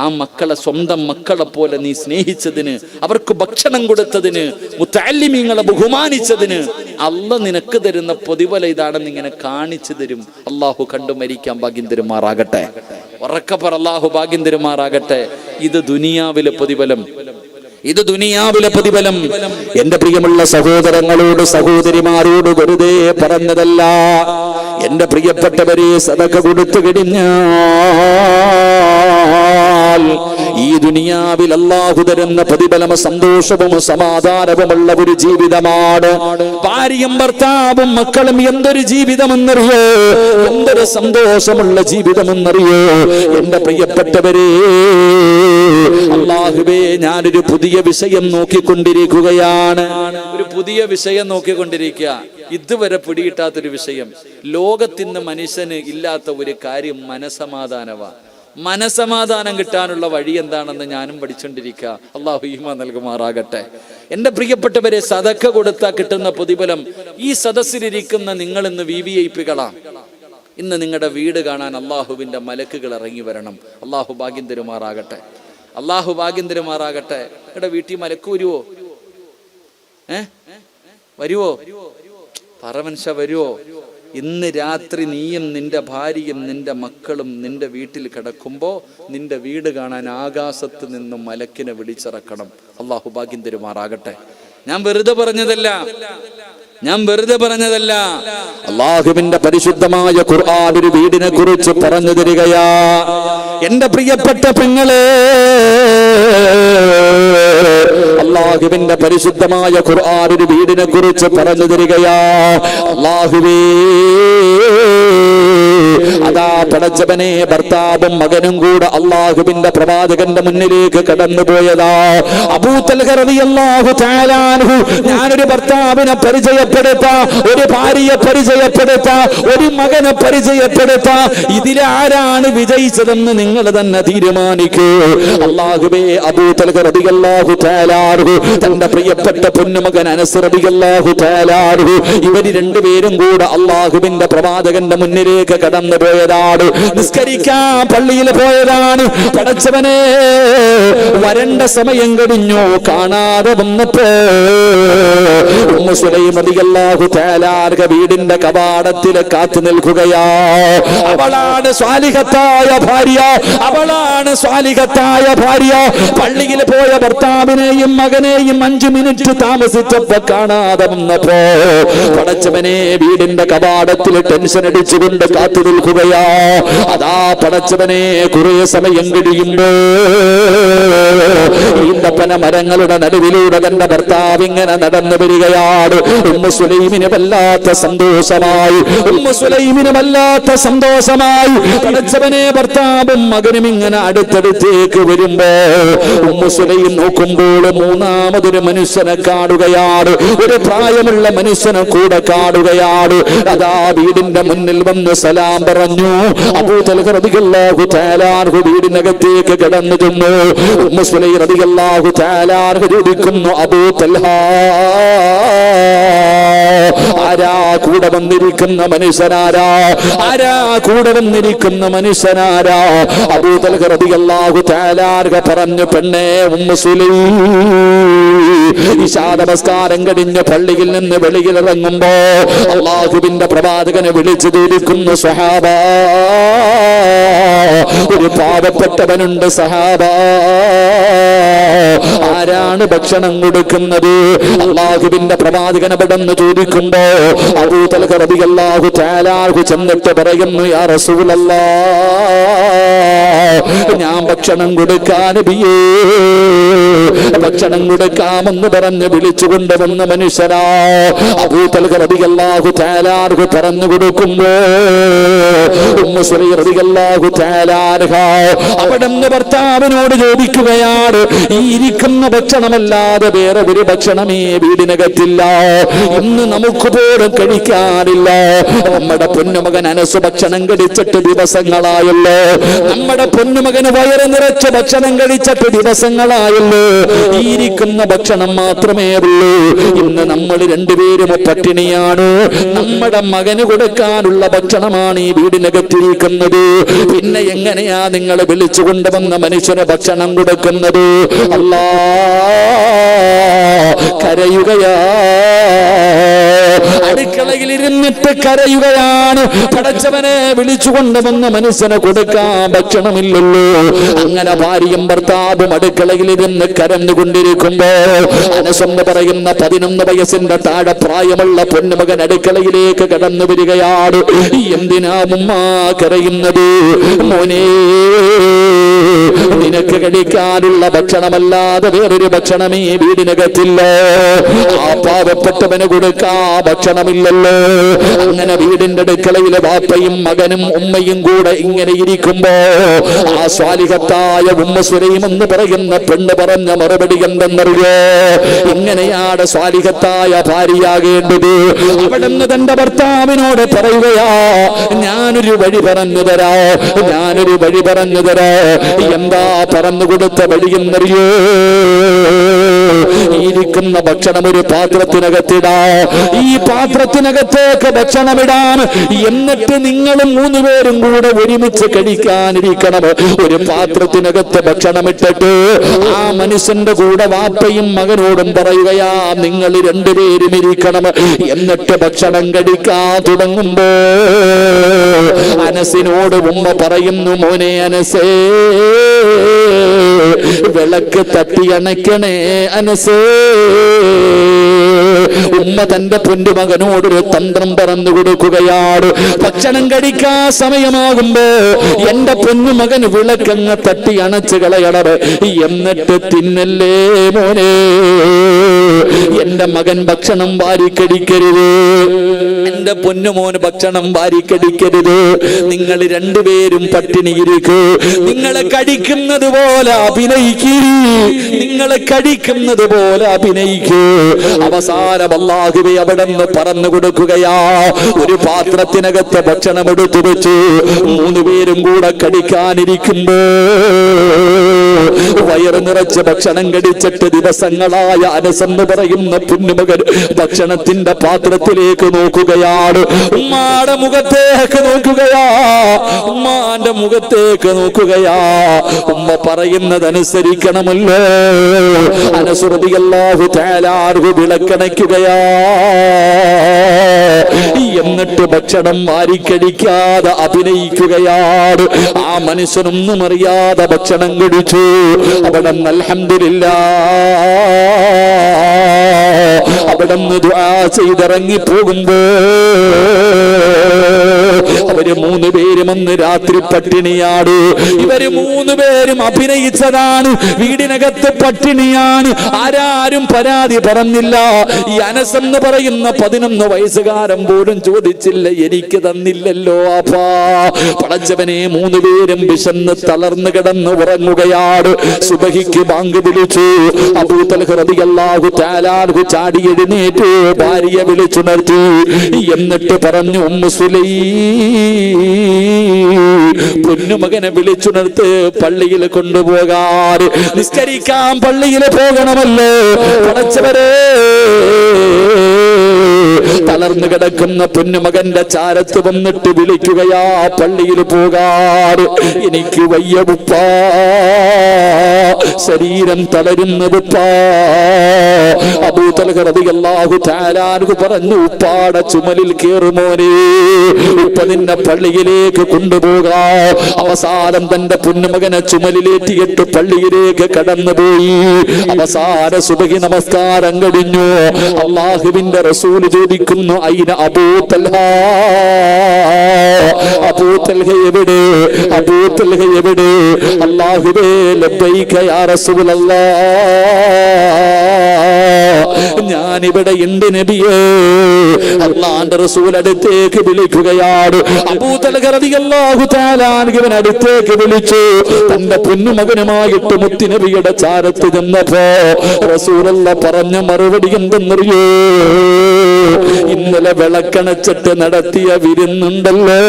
[SPEAKER 1] ആ മക്കളെ സ്വന്തം മക്കളെ പോലെ നീ സ്നേഹിച്ചതിന്, അവർക്ക് ഭക്ഷണം കൊടുത്തതിന്, മുത്തഅല്ലിമീങ്ങളെ ബഹുമാനിച്ചതിന് അള്ളാഹ് നിനക്ക് തരുന്ന പ്രതിഫലം ഇതാണെന്ന് ഇങ്ങനെ കാണിച്ചു തരും. അള്ളാഹു കണ്ടു മരിക്കാൻ ഭാഗ്യം തരുമാറാകട്ടെ. ഉറക്കപ്പറ അള്ളാഹു ഭാഗ്യം തരുമാറാകട്ടെ. ഇത് ദുനിയാവിലെ പ്രതിഫലം. ഇത് ദുനിയാവിലെ പ്രതിഫലം. എന്റെ പ്രിയമുള്ള സഹോദരങ്ങളോട് സഹോദരിമാരോട് വെറുതെ പറഞ്ഞതല്ല. എന്റെ പ്രിയപ്പെട്ടവരെ, സദഖ കൊടുത്തു കഴിഞ്ഞാൽ ഈ ദുനിയാവിൽ അല്ലാഹു തരുന്ന പ്രതിഫലം സന്തോഷവും സമാധാനവുമുള്ള ഒരു ജീവിതമാണ്. ഭാര്യയും ഭർത്താവും മക്കളും എന്തൊരു ജീവിതമെന്നറിയോ? എന്തൊരു സന്തോഷമുള്ള ജീവിതമെന്നറിയോ? എന്റെ പ്രിയപ്പെട്ടവരെ, അല്ലാഹുവേ, ഞാനൊരു പുതിയ വിഷയം നോക്കിക്കൊണ്ടിരിക്കുകയാണ്. ഒരു പുതിയ വിഷയം നോക്കിക്കൊണ്ടിരിക്കുക. ഇതുവരെ പിടികിട്ടാത്തൊരു വിഷയം. ലോകത്തിന്ന് മനുഷ്യന് ഇല്ലാത്ത ഒരു കാര്യം മനസമാധാനമാണ്. മനസമാധാനം കിട്ടാനുള്ള വഴി എന്താണെന്ന് ഞാനും പഠിച്ചുകൊണ്ടിരിക്കുക. അള്ളാഹു ഈമാൻ നൽകുമാറാകട്ടെ. എന്റെ പ്രിയപ്പെട്ടവരെ, സദഖ കൊടുത്താൽ കിട്ടുന്ന പ്രതിഫലം ഈ സദസ്സിലിരിക്കുന്ന നിങ്ങൾ ഇന്ന് വിവിഐപികളാണ്. ഇന്ന് നിങ്ങളുടെ വീട് കാണാൻ അള്ളാഹുവിന്റെ മലക്കുകൾ ഇറങ്ങി വരണം. അള്ളാഹു ഭാഗ്യം തരുമാറാകട്ടെ. അള്ളാഹു ഭാഗ്യം തരുമാറാകട്ടെ. നിങ്ങളുടെ വീട്ടിൽ മലക്ക് വരുവോ? വരുവോ? പറ മനുഷ്യ, വരുവോ? ഇന്ന് രാത്രി നീയും നിന്റെ ഭാര്യയും നിന്റെ മക്കളും നിന്റെ വീട്ടിൽ കിടക്കുമ്പോ നിന്റെ വീട് കാണാൻ ആകാശത്ത് നിന്നും മലക്കിനെ വിളിച്ചിറക്കണം. അള്ളാഹു ഭാഗ്യം തരുമാറാകട്ടെ. ഞാൻ വെറുതെ പറഞ്ഞതല്ല. അള്ളാഹുവിന്റെ പരിശുദ്ധമായ ഖുർആൻ ഒരു വീടിനെ കുറിച്ച് പറഞ്ഞു തരികയാ. എന്റെ പ്രിയപ്പെട്ട പെങ്ങളെ, അള്ളാഹുവിന്റെ പരിശുദ്ധമായ ഖുർആൻ ഒരു വീടിനെ കുറിച്ച് പറഞ്ഞു തരികയാ. അള്ളാഹുവേ, അതാ പടച്ചവനെ, ഭർത്താവും മകനും കൂടെ അള്ളാഹുവിന്റെ പ്രവാചകന്റെ മുന്നിലേക്ക് കടന്നുപോയതാ. അബൂ തൽഹ റളിയല്ലാഹു തആല അൻഹു, ഞാനൊരു ഭർത്താവിനെ പരിചയപ്പെടുത്താ, ഒരു ഭാര്യയെ പരിചയപ്പെടുത്താ, ഒരു മകനെ പരിചയപ്പെടുത്താ. ഇതിലാരാണ് വിജയിച്ചതെന്ന് നിങ്ങൾ തന്നെ തീരുമാനിക്കൂ. അള്ളാഹുവേ, അബൂ തൽഹ റളിയല്ലാഹു തആല അൻഹു തന്റെ പ്രിയപ്പെട്ട പൊന്നുമകൻ അനസ് റളിയല്ലാഹു തആല അൻഹു, ഇവര് രണ്ടുപേരും കൂടെ അള്ളാഹുവിന്റെ പ്രവാചകന്റെ മുന്നിലേക്ക് കടന്നു പോയതാണ്. നിസ്കരിക്കാൻ പള്ളിയിൽ പോയതാണ്. പടച്ചവനെ, വരണ്ട സമയം കഴിഞ്ഞു. കാണാതെ വന്നപ്പോ ഉമ്മു സുലൈം റളിയല്ലാഹു തആല അൻഹ വീടിന്റെ കവാടത്തിൽ കാത്തു നിൽക്കുകയാ. അവളാണ് സ്വാലിഹത്തായ ഭാര്യ. പള്ളിയിൽ പോയ ഭർത്താവിനെയും മകനെയും 5 മിനിറ്റ് താമസിച്ചപ്പോ കാണാതെ വന്നപ്പോ പടച്ചവനെ, വീടിന്റെ കവാടത്തിൽ ടെൻഷൻ അടിച്ചുകൊണ്ട് കാത്തു നിൽക്കുകയാ. കഴിയുന്നില്ല. അതാ പടച്ചവനെ കുറെ സമയം കഴിയുമ്പോ ഈന്തപ്പന മരങ്ങളുടെ നടുവിലൂടെ തന്റെ ഭർത്താവ് ഇങ്ങനെ നടന്നു വരികയാണ്. ഉമ്മു സുലൈമിന് വല്ലാത്ത സന്തോഷമായി, ഉമ്മു സുലൈമിന് വല്ലാത്ത സന്തോഷമായി. പടച്ചവനെ ഭർത്താവും മകനും ഇങ്ങനെ അടുത്തടുത്തേക്ക് വരുമ്പോ ഉമ്മു സുലൈം നോക്കുമ്പോൾ മൂന്നാമതൊരു മനുഷ്യനെ കാണുകയാണ്. ഒരു പ്രായമുള്ള മനുഷ്യനെ കൂടെ കാണുകയാണ്. അതാ വീടിന്റെ മുന്നിൽ വന്ന് സലാം പറഞ്ഞു. അബൂ തൽഹ റളിയല്ലാഹു തആല അൻഹു വീടിനകത്തേക്ക് കടന്നു ചെന്നു. ഉമ്മു സുലൈം റളിയല്ലാഹു തആല അൻഹു ചോദിക്കുന്നു, അബൂ തൽഹ, ആരാ കൂടെ വന്നിരിക്കുന്ന മനുഷ്യനാരാ? ആരാ കൂടെ വന്നിരിക്കുന്ന മനുഷ്യനാരാ? അബൂ തൽഹ റളിയല്ലാഹു തആല അൻഹു പറഞ്ഞു, പെണ്ണേ ഉമ്മു സുലൈം, ഇശാ നമസ്കാരം കഴിഞ്ഞ് പള്ളിയിൽ നിന്ന് വെളിയിൽ ഇറങ്ങുമ്പോ അല്ലാഹുവിന്റെ പ്രവാചകനെ വിളിച്ചു ചോദിക്കുന്നു, സഹാബ, ഒരു പാവപ്പെട്ടവനുണ്ട് സഹാബ, ആരാണ് ഭക്ഷണം കൊടുക്കുന്നത്? അല്ലാഹുവിന്റെ പ്രവാചകൻ അവിടെന്ന് ചോദിക്കുമ്പോ അബൂ തൽഹ റളിയല്ലാഹു തആല അൻഹു ചെന്നിട്ട് പറയുന്നു, യാ റസൂലല്ലാഹ്, ഞാൻ ഭക്ഷണം കൊടുക്കാൻ നബിയേ, ഭക്ഷണം കൊടുക്കാമെന്ന് പറഞ്ഞ് വിളിച്ചുകൊണ്ട് വന്ന മനുഷ്യരാ. അബൂ തൽഹ റളിയല്ലാഹു തആല അൻഹു പറഞ്ഞു കൊടുക്കുമ്പോ ഉമ്മു സുലൈം റളിയല്ലാഹു തആല അൻഹ അവിടുന്ന് ഭർത്താവിനോട് ചോദിക്കുകയാണ്, ഈ ഇരിക്കുന്ന ഭക്ഷണമല്ലാതെ വേറെ ഒരു ഭക്ഷണമേ വീടിനകത്തില്ല, ഇന്ന് നമുക്ക് പോലും കഴിക്കാറില്ല. നമ്മുടെ പൊന്നുമകൻ അനസ് ഭക്ഷണം കഴിച്ചിട്ട് ദിവസങ്ങളായല്ലോ, നമ്മുടെ പൊന്നുമകന് വയറ് നിറച്ച് ഭക്ഷണം കഴിച്ചിട്ട് ദിവസങ്ങളായല്ലോ, ഈ ഇരിക്കുന്ന ഭക്ഷണം മാത്രമേ ഉള്ളൂ. ഇന്ന് നമ്മൾ രണ്ടുപേരും പട്ടിണിയാണ്. നമ്മുടെ മകന് കൊടുക്കാനുള്ള ഭക്ഷണമാണ് ഈ വീടിനകത്തിരിക്കുന്നത്. പിന്നെ എങ്ങനെയാ നിങ്ങൾ വിളിച്ചു കൊണ്ടുവന്ന മനുഷ്യന് ഭക്ഷണം കൊടുക്കുന്നത്? അല്ലാ കരയുകയാ, അടുക്കളയിൽ ഇരുന്നിട്ട് കരയുകയാണ്. പടച്ചവനെ വിളിച്ചു കൊണ്ടുവന്ന മനുഷ്യന് കൊടുക്കാൻ ഭക്ഷണമില്ലല്ലോ. അങ്ങനെ ഭാര്യയും ഭർത്താവും അടുക്കളയിൽ ഇരുന്ന് കരഞ്ഞുകൊണ്ടിരിക്കുമ്പോ അനസ് എന്ന് പറയുന്ന 11 വയസ്സിന്റെ താഴെ പ്രായമുള്ള പൊന്നുമകൻ അടുക്കളയിലേക്ക് കടന്നു വരികയാണ്. എന്തിനാ ഉമ്മ കരയുന്നത്? മോനെ, നിനക്ക് കഴിക്കാനുള്ള ഭക്ഷണമല്ലാതെ വേറൊരു ഭക്ഷണമേ വീടിനകത്തില്ല. ആ പാവപ്പെട്ടവന് കൊടുക്കാ ഭക്ഷണമില്ലല്ലോ. അങ്ങനെ വീടിന്റെ അടുക്കളയിലെ വാപ്പയും മകനും ഉമ്മയും കൂടെ ഇങ്ങനെ ഇരിക്കുമ്പോ ആ സ്വാലിഹത്തായ ഉമ്മു സുലൈം എന്ന് പറയുന്ന പെണ്ണ് പറഞ്ഞ മറുപടി എന്തെന്നറിയോ? ഇങ്ങനെയാണ് സ്വാലിഹത്തായ ഭാര്യയാകേണ്ടത്. അവിടുന്ന് തന്റെ ഭർത്താവിനോട് പറയുകയാ, ഞാനൊരു വഴി പറഞ്ഞു തരാ, ഞാനൊരു വഴി പറഞ്ഞു തരാ. എന്താ പറഞ്ഞു കൊടുത്ത വഴിയെന്നറിയോ? ഇരിക്കുന്ന ഭക്ഷണം ഒരു പാത്രത്തിനകത്തിടാ, ഈ പാത്രത്തിനകത്തേക്ക് ഭക്ഷണമിടാൻ, എന്നിട്ട് നിങ്ങൾ 3 പേരും കൂടെ ഒരുമിച്ച് കഴിക്കാനിരിക്കണം. ഒരു പാത്രത്തിനകത്ത് ഭക്ഷണമിട്ടിട്ട് ആ മനുഷ്യന്റെ കൂടെ വാപ്പയും മകനോടും പറയുകയാ, നിങ്ങൾ 2 പേരും ഇരിക്കണം. എന്നിട്ട് ഭക്ഷണം കഴിക്കാൻ തുടങ്ങുമ്പോ അനസിനോട് ഉമ്മ പറയുന്നു, മോനെ അനസേ, വിളക്ക് തട്ടി അണയ്ക്കണേ അനസേ. ഉമ്മ തന്റെ പൊന്നുമകനോടൊരു തന്ത്രം പറഞ്ഞു കൊടുക്കുകയാണ്. ഭക്ഷണം കഴിക്കാൻ സമയമാകുമ്പോ എന്റെ പൊന്നുമകൻ വിളക്കങ്ങ് തട്ടി അണച്ചു കളയണത്, എന്നിട്ട് തിന്നല്ലേ മോനെ. എന്റെ മകൻ ഭക്ഷണം വാരിക്കടിക്കരുത്, എന്റെ പൊന്നുമോന് ഭക്ഷണം വാരിക്കടിക്കരുത്. നിങ്ങൾ 2 പേരും പട്ടിണിയിരിക്കൂ. നിങ്ങളെ കഴിക്കുന്നത് പോലെ അഭിനയിക്കൂ, നിങ്ങളെ കഴിക്കുന്നത് പോലെ അഭിനയിക്കൂ. അവസാനം അല്ലാഹുവേ അവിടെന്ന് പറഞ്ഞു കൊടുക്കുകയാ, ഒരു പാത്രത്തിനകത്ത് ഭക്ഷണം എടുത്തു വെച്ചു. 3 പേരും കൂടെ കഴിക്കാനിരിക്കുമ്പോ വയറ് നിറച്ച് ഭക്ഷണം കഴിച്ചിട്ട് ദിവസങ്ങളായ അനസ് എന്ന് പറയുന്ന പൊന്നുമകൻ ഭക്ഷണത്തിന്റെ പാത്രത്തിലേക്ക് നോക്കുകയാണ്. ഉമ്മാടെ മുഖത്തേക്ക് നോക്കുകയാ, ഉമ്മാന്റെ മുഖത്തേക്ക് നോക്കുകയാ. ഉമ്മ പറയുന്നതനുസരിക്കണമല്ലോ. അനസ് റളിയല്ലാഹു തആല അൻഹു വിളക്കണയ്ക്കുകയാ. എന്നിട്ട് ഭക്ഷണം വാരിക്കടിക്കാതെ അഭിനയിക്കുകയാണ്. ആ മനുഷ്യനൊന്നും അറിയാതെ ഭക്ഷണം കഴിച്ചു. അവിടെ അൽഹംദുലില്ലാഹ് അവിടെ ദുആ ചെയ്തിറങ്ങി പോകുമ്പോ അവര് 3 പേരും അന്ന് രാത്രി പട്ടിണിയാണ്. ഇവര് 3 പേരും അഭിനയിച്ചതാണ്. വീടിനകത്ത് പട്ടിണിയാണ്. ആരും പരാതി പറഞ്ഞില്ല. ഈ അനസ് എന്ന് പറയുന്ന 11 വയസ്സുകാരൻ പോലും ചോദിച്ചില്ല, എനിക്ക് തന്നില്ലല്ലോ അപ്പാ. പടച്ചവനെ, 3 പേരും വിശന്ന് തളർന്നു കിടന്ന് ഉറങ്ങുകയാണ്. സുബഹിക്ക് ബാങ്ക് വിളിച്ചു. അബൂ തൽഹ റളിയല്ലാഹു തആല അൻഹു ചാടി എഴുന്നേറ്റ് ഭാര്യയെ വിളിച്ചുണർത്തി. എന്നിട്ട് പറഞ്ഞു, ഉമ്മു സുലൈം, പൊന്നുമകനെ വിളിച്ചുണർത്ത്, പള്ളിയിൽ കൊണ്ടുപോകാൻ, നിസ്കരിക്കാൻ പള്ളിയിൽ പോകണമല്ലോ. പടച്ചവരെ, തളർന്നു കിടക്കുന്ന പൊന്നുമകന്റെ ചാരത്ത് വന്നിട്ട് വിളിക്കുകയാ, പള്ളിയിൽ പോകാൻ എനിക്ക് വയ്യവുപ്പാ, ശരീരം തളരുന്നതുപ്പാ. അബൂ തൽഹ റളിയല്ലാഹു തആല അൻഹു പറഞ്ഞു, ഉപ്പാടെ ചുമലിൽ കേറുമോനെ, ഉപ്പ നിന്നെ പള്ളിയിലേക്ക് കൊണ്ടുപോകാ. അവസാനം തന്റെ പൊന്നുമകനെ ചുമലിലേറ്റിയിട്ട് പള്ളിയിലേക്ക് കടന്നുപോയി. അവസാന സുബഹി നമസ്കാരം കഴിഞ്ഞു. അല്ലാഹുവിന്റെ റസൂൽ ചോദിക്കുന്നു, അയിന അബൂ തൽഹ, അബൂ തൽഹ എവിടെ, അബൂ തൽഹ എവിടെ? അല്ലാഹുവേ, ലബ്ബൈക യാ റസൂലല്ലാഹ്, ഞാനിവിടെ ഉണ്ട് നബിയേ. അല്ലാഹുവിന്റെ റസൂൽ അടുത്തേക്ക് വിളിക്കുകയാണ്. അബൂ തൽഹ റളിയല്ലാഹു തആല അൻഹുവിനെ അടുത്തേക്ക് വിളിച്ചു. തന്റെ പൊന്നുമകനുമായിട്ട് മുത്തുനബിയുടെ ചാരത്ത് ചെന്നപ്പോ റസൂലുള്ളാഹി പറഞ്ഞ മറുപടി എന്തെന്നറിയോ? ഇന്നലെ വിളക്കണച്ചിട്ട് നടത്തിയ വിരുന്നുണ്ടല്ലോ,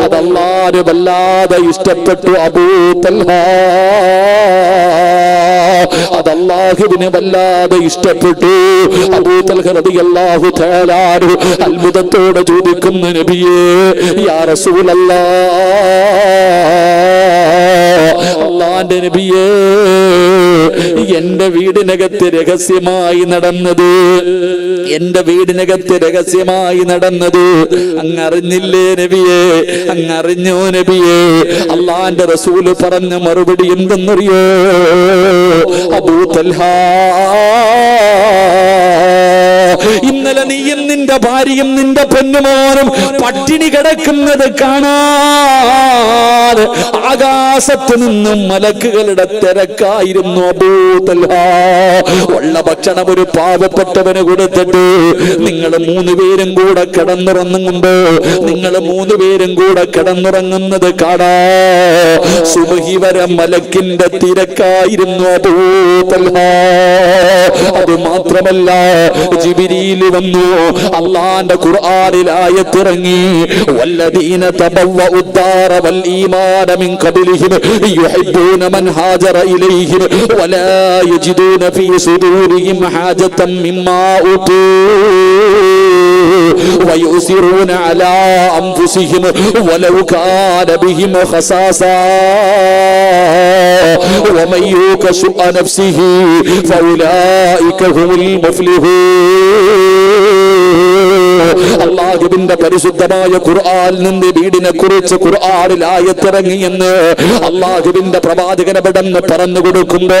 [SPEAKER 1] അതല്ലാഹു വല്ലാതെ ഇഷ്ടപ്പെട്ടു അബൂ തൽഹ, അതല്ലാഹുവിനെ വല്ലാതെ ഇഷ്ടപ്പെട്ടു. അബൂ തൽഹ റളിയല്ലാഹു തആല അൻഹു അത്ഭുതത്തോടെ ചോദിക്കുന്നു, നബിയേ, യാ റസൂലല്ലാഹ്, അല്ലാഹുവിന്റെ നബിയേ, എന്റെ വീടിനകത്ത് രഹസ്യമായി നടന്നത്, എന്റെ വീടിനകത്ത് രഹസ്യമായി നടന്നത് അങ്ങറിഞ്ഞില്ലേ നബിയേ? അങ്ങറിഞ്ഞോ നബിയേ? അല്ലാഹുവിന്റെ റസൂല് പറഞ്ഞ മറുപടി എന്തെന്നറിയോ? അബൂ തൽഹ, ഇന്നലെ നീയും നിന്റെ ഭാര്യയും നിന്റെ പൊന്നുമോനും പട്ടിണി കിടക്കുന്നത് കാണാൻ ആകാശത്ത് നിന്നും മലക്കുകളുടെ തിരക്കായിരുന്നു. അബൂ തൽഹ, ഉള്ള ഭക്ഷണം ഒരു പാവപ്പെട്ടവന് കൊടുത്തിട്ട് നിങ്ങൾ 3 പേരും കൂടെ കിടന്നുറങ്ങുന്നുണ്ട്, നിങ്ങൾ 3 പേരും കൂടെ കിടന്നുറങ്ങുന്നത് കാണാ. സുബഹി വരെ മലക്കിന്റെ തിരക്കായിരുന്നു അബൂ തൽഹ. അത് മാത്രമല്ല, ജിബ്രീൽ വന്നു. അല്ലാഹുവിന്റെ ഖുർആനിൽ ആയത്തിറങ്ങി, വല്ലദീന തബവ്വഉ الدار والإيمان من قبلهم يحبون من هاجر إليهم ولا يجدون في صدورهم حاجة مما أوتوا ويؤثرون على أنفسهم ولو كان بهم خصاصة ومن يوق شح نفسه فأولئك هم المفلحون. അല്ലാഹുവിന്റെ പരിശുദ്ധമായ ഖുർആനിൽ നിന്ന് വീടിനെ കുറിച്ച് ഖുർആനിൽ ആയത്തിറങ്ങിയെന്ന് അല്ലാഹുവിന്റെ പ്രവാചകനെ പെട്ടെന്ന് പറഞ്ഞു കൊടുക്കുമ്പോ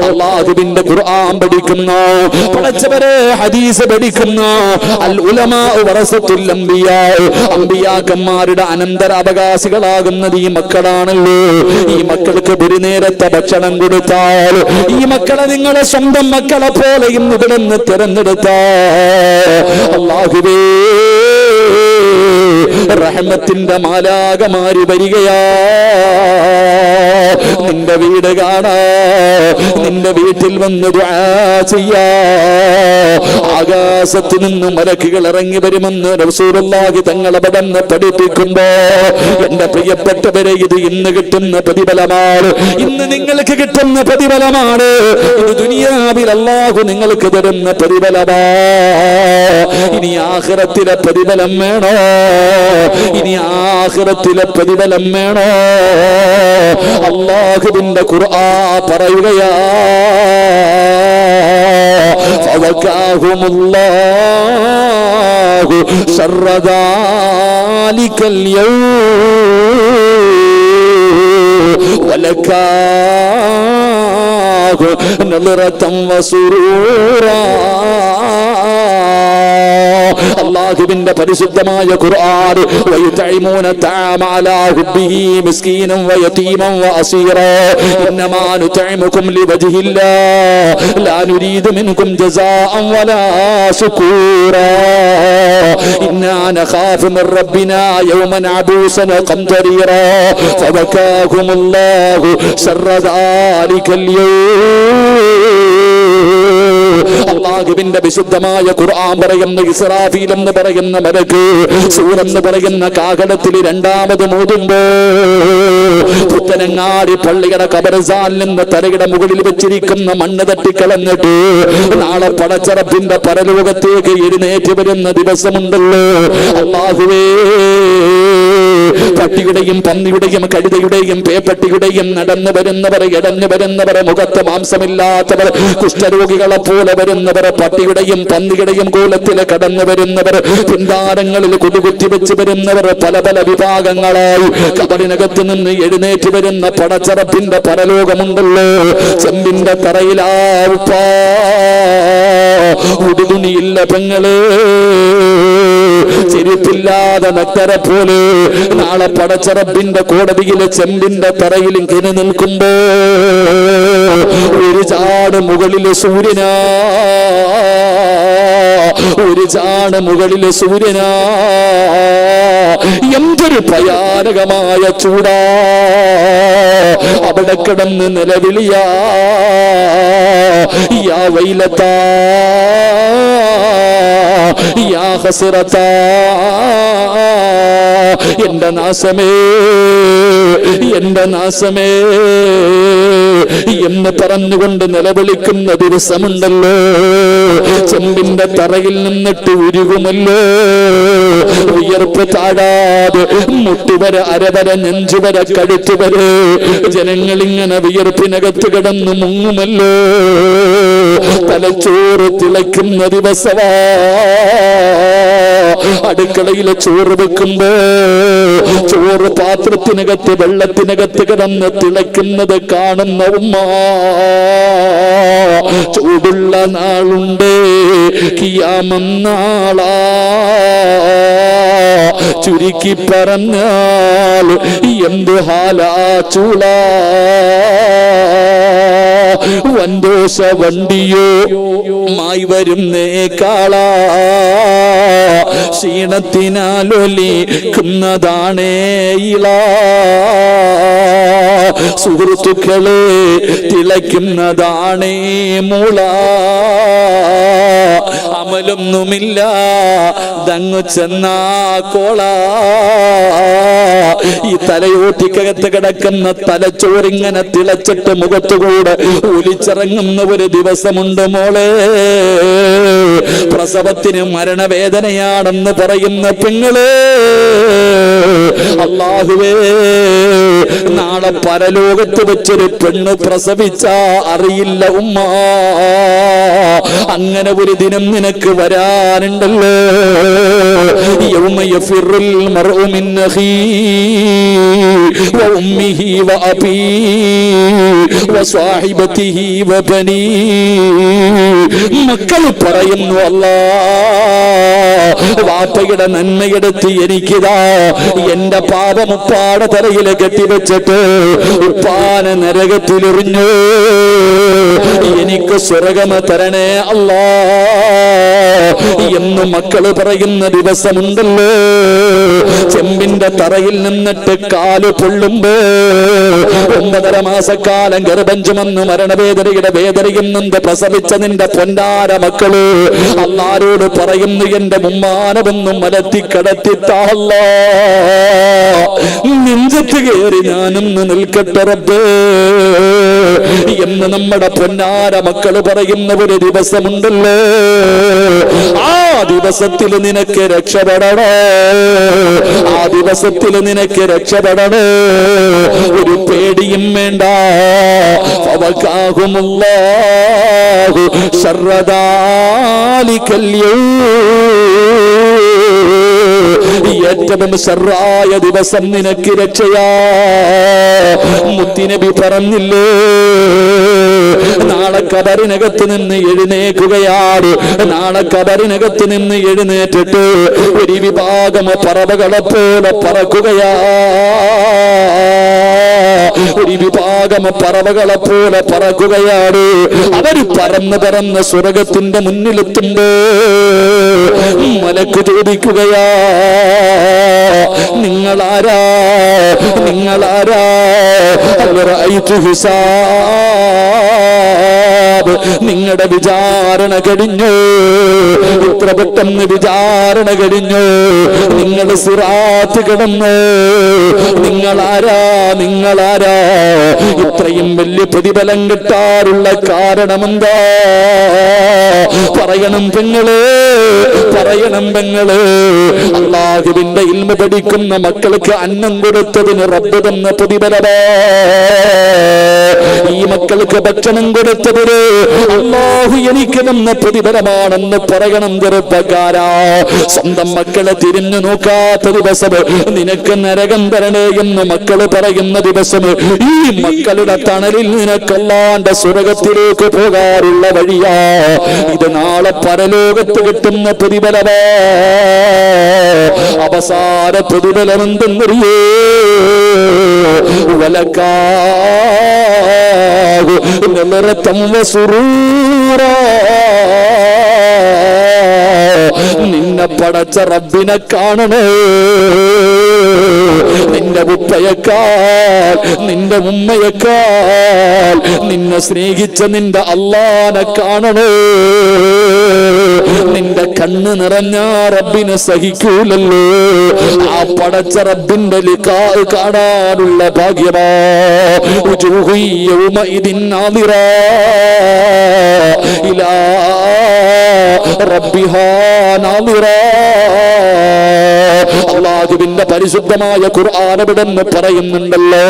[SPEAKER 1] അല്ലാഹുവിന്റെ ഖുർആൻ പഠിക്കുന്ന പഠിച്ചവരെ ഹദീസ് പഠിക്കുന്ന അൽ ഉലമാ വറസത്തുൽ അംബിയാ, അംബിയാക്കന്മാരുടെ അനന്തരാവകാശികളാകുന്നത് ഈ മക്കളാണല്ലോ. ഈ മക്കൾക്ക് ഒരു നേരത്തെ ഭക്ഷണം കൊടുത്താൽ ഈ മക്കളെ നിങ്ങളെ സ്വന്തം മക്കളെ പോലെ ഇന്ന് ഇവിടെ നിന്ന് തിരഞ്ഞെടുത്താൽ അല്ലാഹുവേ, റഹ്മത്തിന്റെ മാലാകമാരി വരികയാ. നിന്റെ വീട് കാണാ, നിന്റെ വീട്ടിൽ വന്ന് ദുആ ചെയ്യാ. ആകാശത്ത് നിന്ന് മലക്കുകൾ ഇറങ്ങി വരുമെന്ന് റസൂലുള്ളാഹി തങ്ങളെ പെട്ടെന്ന് പഠിപ്പിക്കുമ്പോ എന്റെ പ്രിയപ്പെട്ടവരെ, ഇത് ഇന്ന് കിട്ടുന്ന പ്രതിഫലമാണ്, ഇന്ന് നിങ്ങൾക്ക് കിട്ടുന്ന പ്രതിഫലമാണ്. ഇത് ദുനിയാവിൽ അല്ലാഹു നിങ്ങൾക്ക് തരുന്ന പ്രതിഫലമാ. ഇനി ആഖിറത്തിലെ പ്രതിഫലം വേണോ? ഇനി ആഖിറത്തിലെ പ്രതിഫലം വേണോ? അല്ലാഹുവിന്റെ ഖുർആൻ പറയുകയാ, ഫവഖാഹുമുല്ലാഹു ശർറ ദാലികൽ യൗം വലകാഹു നളറതൻ വസുറൂറാ. അല്ലാഹുവിന്റെ പരിശുദ്ധമായ ഖുർആൻ വയുതഇമൂന തഅമ അലാ ഹുബ്ബിഹി മിസ്കീനൻ വയതീമൻ വഅസീറാ ഇന്നമാ നുതഇമുകും ലിവജ്ഹില്ലാഹ് ലാ നുരീദു മിൻകും ജസാഅൻ വലാ ശുകൂറാ ഇന്നാ നഖാഫു മിർ റബ്ബിനാ യൗമൻ അബൂസൻ ഖംതരീറാ ഫബകാഹുമുല്ലാഹു ശർറ ദാലികൽ അല്ലാഹുവിന്റെ വിശുദ്ധമായ ഖുർആൻ പറയുന്ന ഇസ്രാഫീൽ എന്ന് പറയുന്ന മലക്ക് സൂർ എന്ന് പറയുന്ന കാഹളത്തിൽ രണ്ടാമത് മൂതുമ്പോ പുത്തനങ്ങാടി പള്ളിയുടെ ഖബർസ്ഥാനിൽ നിന്ന് തലയുടെ മുകളിൽ വെച്ചിരിക്കുന്ന മണ്ണ് തട്ടിക്കളഞ്ഞിട്ട് നാളെ പടച്ചറപ്പിന്റെ പരലോകത്തേക്ക് എഴുന്നേറ്റ് വരുന്ന ദിവസമുണ്ടല്ലോ അല്ലാഹുവേ, പട്ടിയുടെയും പന്നിയുടെയും കഴുതയുടെയും പേപ്പട്ടിയുടെയും നടന്നു വരുന്നവർ, ഇടഞ്ഞു വരുന്നവർ, മുഖത്ത് മാംസമില്ലാത്തവർ, കുഷ്ഠരോഗികളെ പോലെ വരുന്നവർ, പട്ടിയുടെയും പന്നിയുടെയും കൂലത്തില് കടന്നു വരുന്നവർ, പിന്താരങ്ങളിൽ കുടുകുത്തി വെച്ച് വരുന്നവർ, പല പല വിഭാഗങ്ങളായി കബറിനകത്ത് നിന്ന് എഴുന്നേറ്റ് വരുന്ന പടച്ചറപ്പിന്റെ പരലോകമുണ്ടല്ലോ. ചെമ്പിന്റെ തറയിലാവുപ്പാ ഉടുതുണിയില്ല പെങ്ങള്, ചെരുപ്പില്ലാതെ നക്കരെ പോലെ നാളെ പടച്ചറപ്പിന്റെ കോടതിയിലെ ചെമ്പിന്റെ തറയിലും കിനി നിൽക്കുമ്പോ ഒരു ചാട് മുകളിലെ സൂര്യനാ, ഒരു ചാട് മുകളിലെ സൂര്യനാ. എന്തൊരു ഭയാനകമായ ചൂടാ അവിടെ കിടന്ന് നിലവിളിയാ. യാ വൈലത്താ യാ ഹസ്റത്താ, എന്റെ നാശമേ, എന്റെ നാശമേ എന്ന് പറഞ്ഞുകൊണ്ട് നിലവിളിക്കുന്ന ദിവസമുണ്ടല്ലോ. ചെമ്പിന്റെ തറയിൽ നിന്നിട്ട് ഉരുകുമല്ലോ. ഉയർപ്പ് താഴാതെ മുട്ടുവര, അരവര, നെഞ്ചുവര, കഴുത്തുവരെ ജനങ്ങളിങ്ങനെ വിയർപ്പിനകത്ത് കിടന്ന് മുങ്ങുമല്ലോ. തലച്ചോറ് തിളയ്ക്കുന്ന ദിവസമാ. അടുക്കളയിലെ ചോറ് വെക്കുമ്പോ ചോറ് പാത്രത്തിനകത്ത് വെള്ളത്തിനകത്ത് കിടന്ന് തിളയ്ക്കുന്നത് കാണുന്ന ഉമ്മ, ചൂടുള്ള നാളുണ്ട്, കിയാമം നാളാ. ചുരുക്കി പറഞ്ഞാൽ എന്ത് ഹാലാ ചൂളാ. വൻദോഷ വണ്ടിയോ മായി വരുന്നേ കാളാ, ക്ഷീണത്തിനാലൊലിക്കുന്നതാണേ ഇളാ. സുഹൃത്തുക്കളെ തിളയ്ക്കുന്നതാണേ മൂള. അമലൊന്നുമില്ല ദങ്ങു ചെന്നാ കോള. ഈ തലയോട്ടിക്കകത്ത് കിടക്കുന്ന തലച്ചോറിങ്ങനെ തിളച്ചിട്ട് മുഖത്തുകൂടെ ഒലിച്ചിറങ്ങുന്ന ഒരു ദിവസമുണ്ട് മോളെ. പ്രസവത്തിന് മരണവേദനയാണെന്ന് പറയുന്ന പെങ്ങളെ, അല്ലാഹുവേ, നാളെ പരലോകത്ത് വെച്ചൊരു പെണ്ണ് പ്രസവിച്ചാ അറിയില്ല ഉമ്മ. അങ്ങനെ ഒരു ദിനം നിനക്ക് വരാനുണ്ടല്ലോ. യൗമ യഫിറുൽ മർഉ മിൻ അഖീഹി വ ഉമ്മിഹി വ അബീഹി വ സ്വഹിബതിഹി വ ബനീഹി. മക്കൾ പറയുന്നു, അല്ലാഹ്, വാപ്പയുടെ നന്മയെടുത്ത് എനിക്കിതാ എന്റെ പാപമുപ്പാടെ തലയില് കെട്ടിവെച്ചിട്ട് ഉപ്പാനെ നരകത്തിലെറിഞ്ഞു, എനിക്ക് സ്വർഗമ തരണേ അല്ലാ എന്ന് മക്കള് പറയുന്ന ദിവസമുണ്ടല്ലോ. ചെമ്പിന്റെ തറയിൽ നിന്നിട്ട് കാല് പൊള്ളുമ്പോ 9.5 മാസക്കാലം ഗർഭം ചുമന്ന് മരണവേദനയുടെ വേദനയും നിന്ന് പ്രസവിച്ച നിന്റെ പൊന്നാര മക്കള് അല്ലാഹുവോട് പറയുന്നു, എന്റെ മുമ്മാനവെന്നും മലത്തിക്കടത്തിത്താല്ല, നെഞ്ചത്ത് കയറി ഞാനൊന്ന് നിൽക്കട്ടെ റബ്ബേ എന്ന് നമ്മുടെ പൊന്നാര മക്കള് പറയുന്ന ഒരു ദിവസമുണ്ടല്ലോ. ആ ദിവസത്തിൽ നിനക്ക് രക്ഷപ്പെടണോ, ആ ദിവസത്തിൽ നിനക്ക് രക്ഷപ്പെടണോ. ഒരു പേടിയും വേണ്ട. ഫവകാഹുമുല്ലാഹു ശർറ ദാലികൽ യൗം. ഏറ്റവും ശർറായ ദിവസം നിനക്ക് രക്ഷയാ. മുത്തുനബി പറഞ്ഞില്ലേ, നാളെ കബറിനകത്ത് നിന്ന് എഴുന്നേക്കുകയാണ്. നാളെ കബറിനകത്ത് നിന്ന് എഴുന്നേറ്റിട്ട് ഒരു വിഭാഗം പറവകളെ പോലെ പറക്കുകയാ. ഒരു വിഭാഗം പറവകളെ പോലെ പറക്കുകയാണ്. അവര് പറന്ന് പറന്ന് സ്വർഗത്തിന്റെ മുന്നിലെത്തുമ്പോ മലക്ക് ചോദിക്കുകയാ, നിങ്ങളാരാ? നിങ്ങളാരാ? നിങ്ങളുടെ വിചാരണ കഴിഞ്ഞു. ഇത്ര പെട്ടെന്ന് വിചാരണ കഴിഞ്ഞു. നിങ്ങൾ സിറാത്ത് കിടന്നു. നിങ്ങളാരാ? നിങ്ങളാരാ? ഇത്രയും വലിയ പ്രതിഫലം കിട്ടാറുള്ള കാരണമെന്താ? പറയണം പെങ്ങള്, പറയണം പെങ്ങള്. അല്ലാഹുവിന്റെ ഇൽമ പഠിക്കുന്ന മക്കൾക്ക് അന്നം കൊടുത്തതിന് റബ്ബ് തന്ന പ്രതിഫലമാ. ഈ മക്കൾക്ക് ഭക്ഷണം കൊടുത്തതിന് അല്ലാഹു എനിക്ക് തന്ന പ്രതിഫലമാണെന്ന് പറയണം ചെറുപ്പക്കാരാ. സ്വന്തം മക്കളെ തിരിഞ്ഞു നോക്കാത്ത ദിവസം നിനക്ക് നരകം തരണേ എന്ന് മക്കള് പറയുന്ന ദിവസം ഈ മക്കളുടെ തണലിൽ നിനക്ക് അല്ലാന്റെ സ്വർഗത്തിലേക്ക് പോകാറുള്ള വഴിയാ. ഇത് നാളെ പരലോകത്ത് കിട്ടുന്ന പ്രതിഫലമാ. അവസാന പ്രതിഫലം എന്തെന്നറിയേ? വലക്കാഹു നമറതം വസുറൂറാ. നിന്നെ പടച്ച റബ്ബിനെ കാണണേ. നിന്റെ ഉപ്പയേക്കാൾ, നിന്റെ ഉമ്മയേക്കാൾ നിന്നെ സ്നേഹിച്ച നിന്റെ അല്ലാഹനെ കാണണേ. നിന്റെ കണ്ണ് നിറഞ്ഞ റബ്ബിനെ സഹിക്കൂലല്ലോ. ആ പടച്ച റബ്ബിന്റെ ലിഖാ കാണാനുള്ള ഭാഗ്യമാ. ഉജൂഹു യൗമഇദിൻ നാദിറാ ഇലാ റബ്ബിഹാ നാദിറാ. അല്ലാഹുവിന്റെ പരിശുദ്ധമായ ഖുർആൻ എവിടെന്ന് പറയുന്നുണ്ടല്ലോ.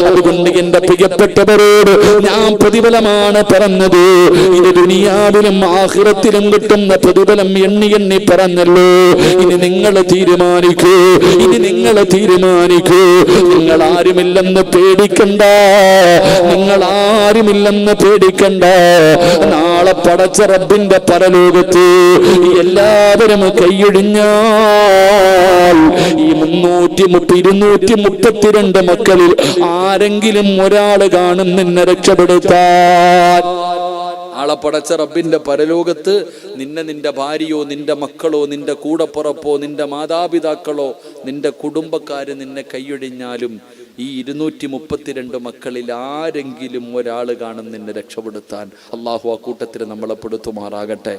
[SPEAKER 1] അതുകൊണ്ട് എന്റെ പ്രിയപ്പെട്ടവരോട് ഞാൻ പ്രതിഫലമാണ് പറഞ്ഞത്. ഇത് ദുനിയാവിലും ആഖിറത്തിലും കിട്ടുന്ന പ്രതിഫലം എണ്ണി എണ്ണി പറഞ്ഞല്ലോ. ഇനി നിങ്ങൾ തീരുമാനിക്കൂ, ഇനി നിങ്ങൾ തീരുമാനിക്കൂ. നിങ്ങൾ ആരുമില്ലെന്ന് പേടിക്കണ്ട, നിങ്ങൾ ആരുമില്ലെന്ന് പേടിക്കണ്ട. നാളെ പടച്ച റബ്ബിന്റെ പരലോകത്ത് എല്ലാവരും കൈയൊഴിഞ്ഞാൽ ഈ 232 മക്കളിൽ ആരെങ്കിലും ഒരാള് കാണും നിന്നെ രക്ഷപ്പെടുത്താൻ. ആളെ പടച്ച റബ്ബിന്റെ പരലോകത്ത് നിന്നെ നിന്റെ ഭാര്യയോ നിന്റെ മക്കളോ നിന്റെ കൂടപ്പുറപ്പോ നിന്റെ മാതാപിതാക്കളോ നിന്റെ കുടുംബക്കാര് നിന്നെ കൈയൊഴിഞ്ഞാലും ഈ 232 മക്കളിൽ ആരെങ്കിലും ഒരാൾ കാണും നിന്നെ രക്ഷപ്പെടുത്താൻ. അള്ളാഹു ആ കൂട്ടത്തിൽ നമ്മളെ പെടുത്തുമാറാകട്ടെ.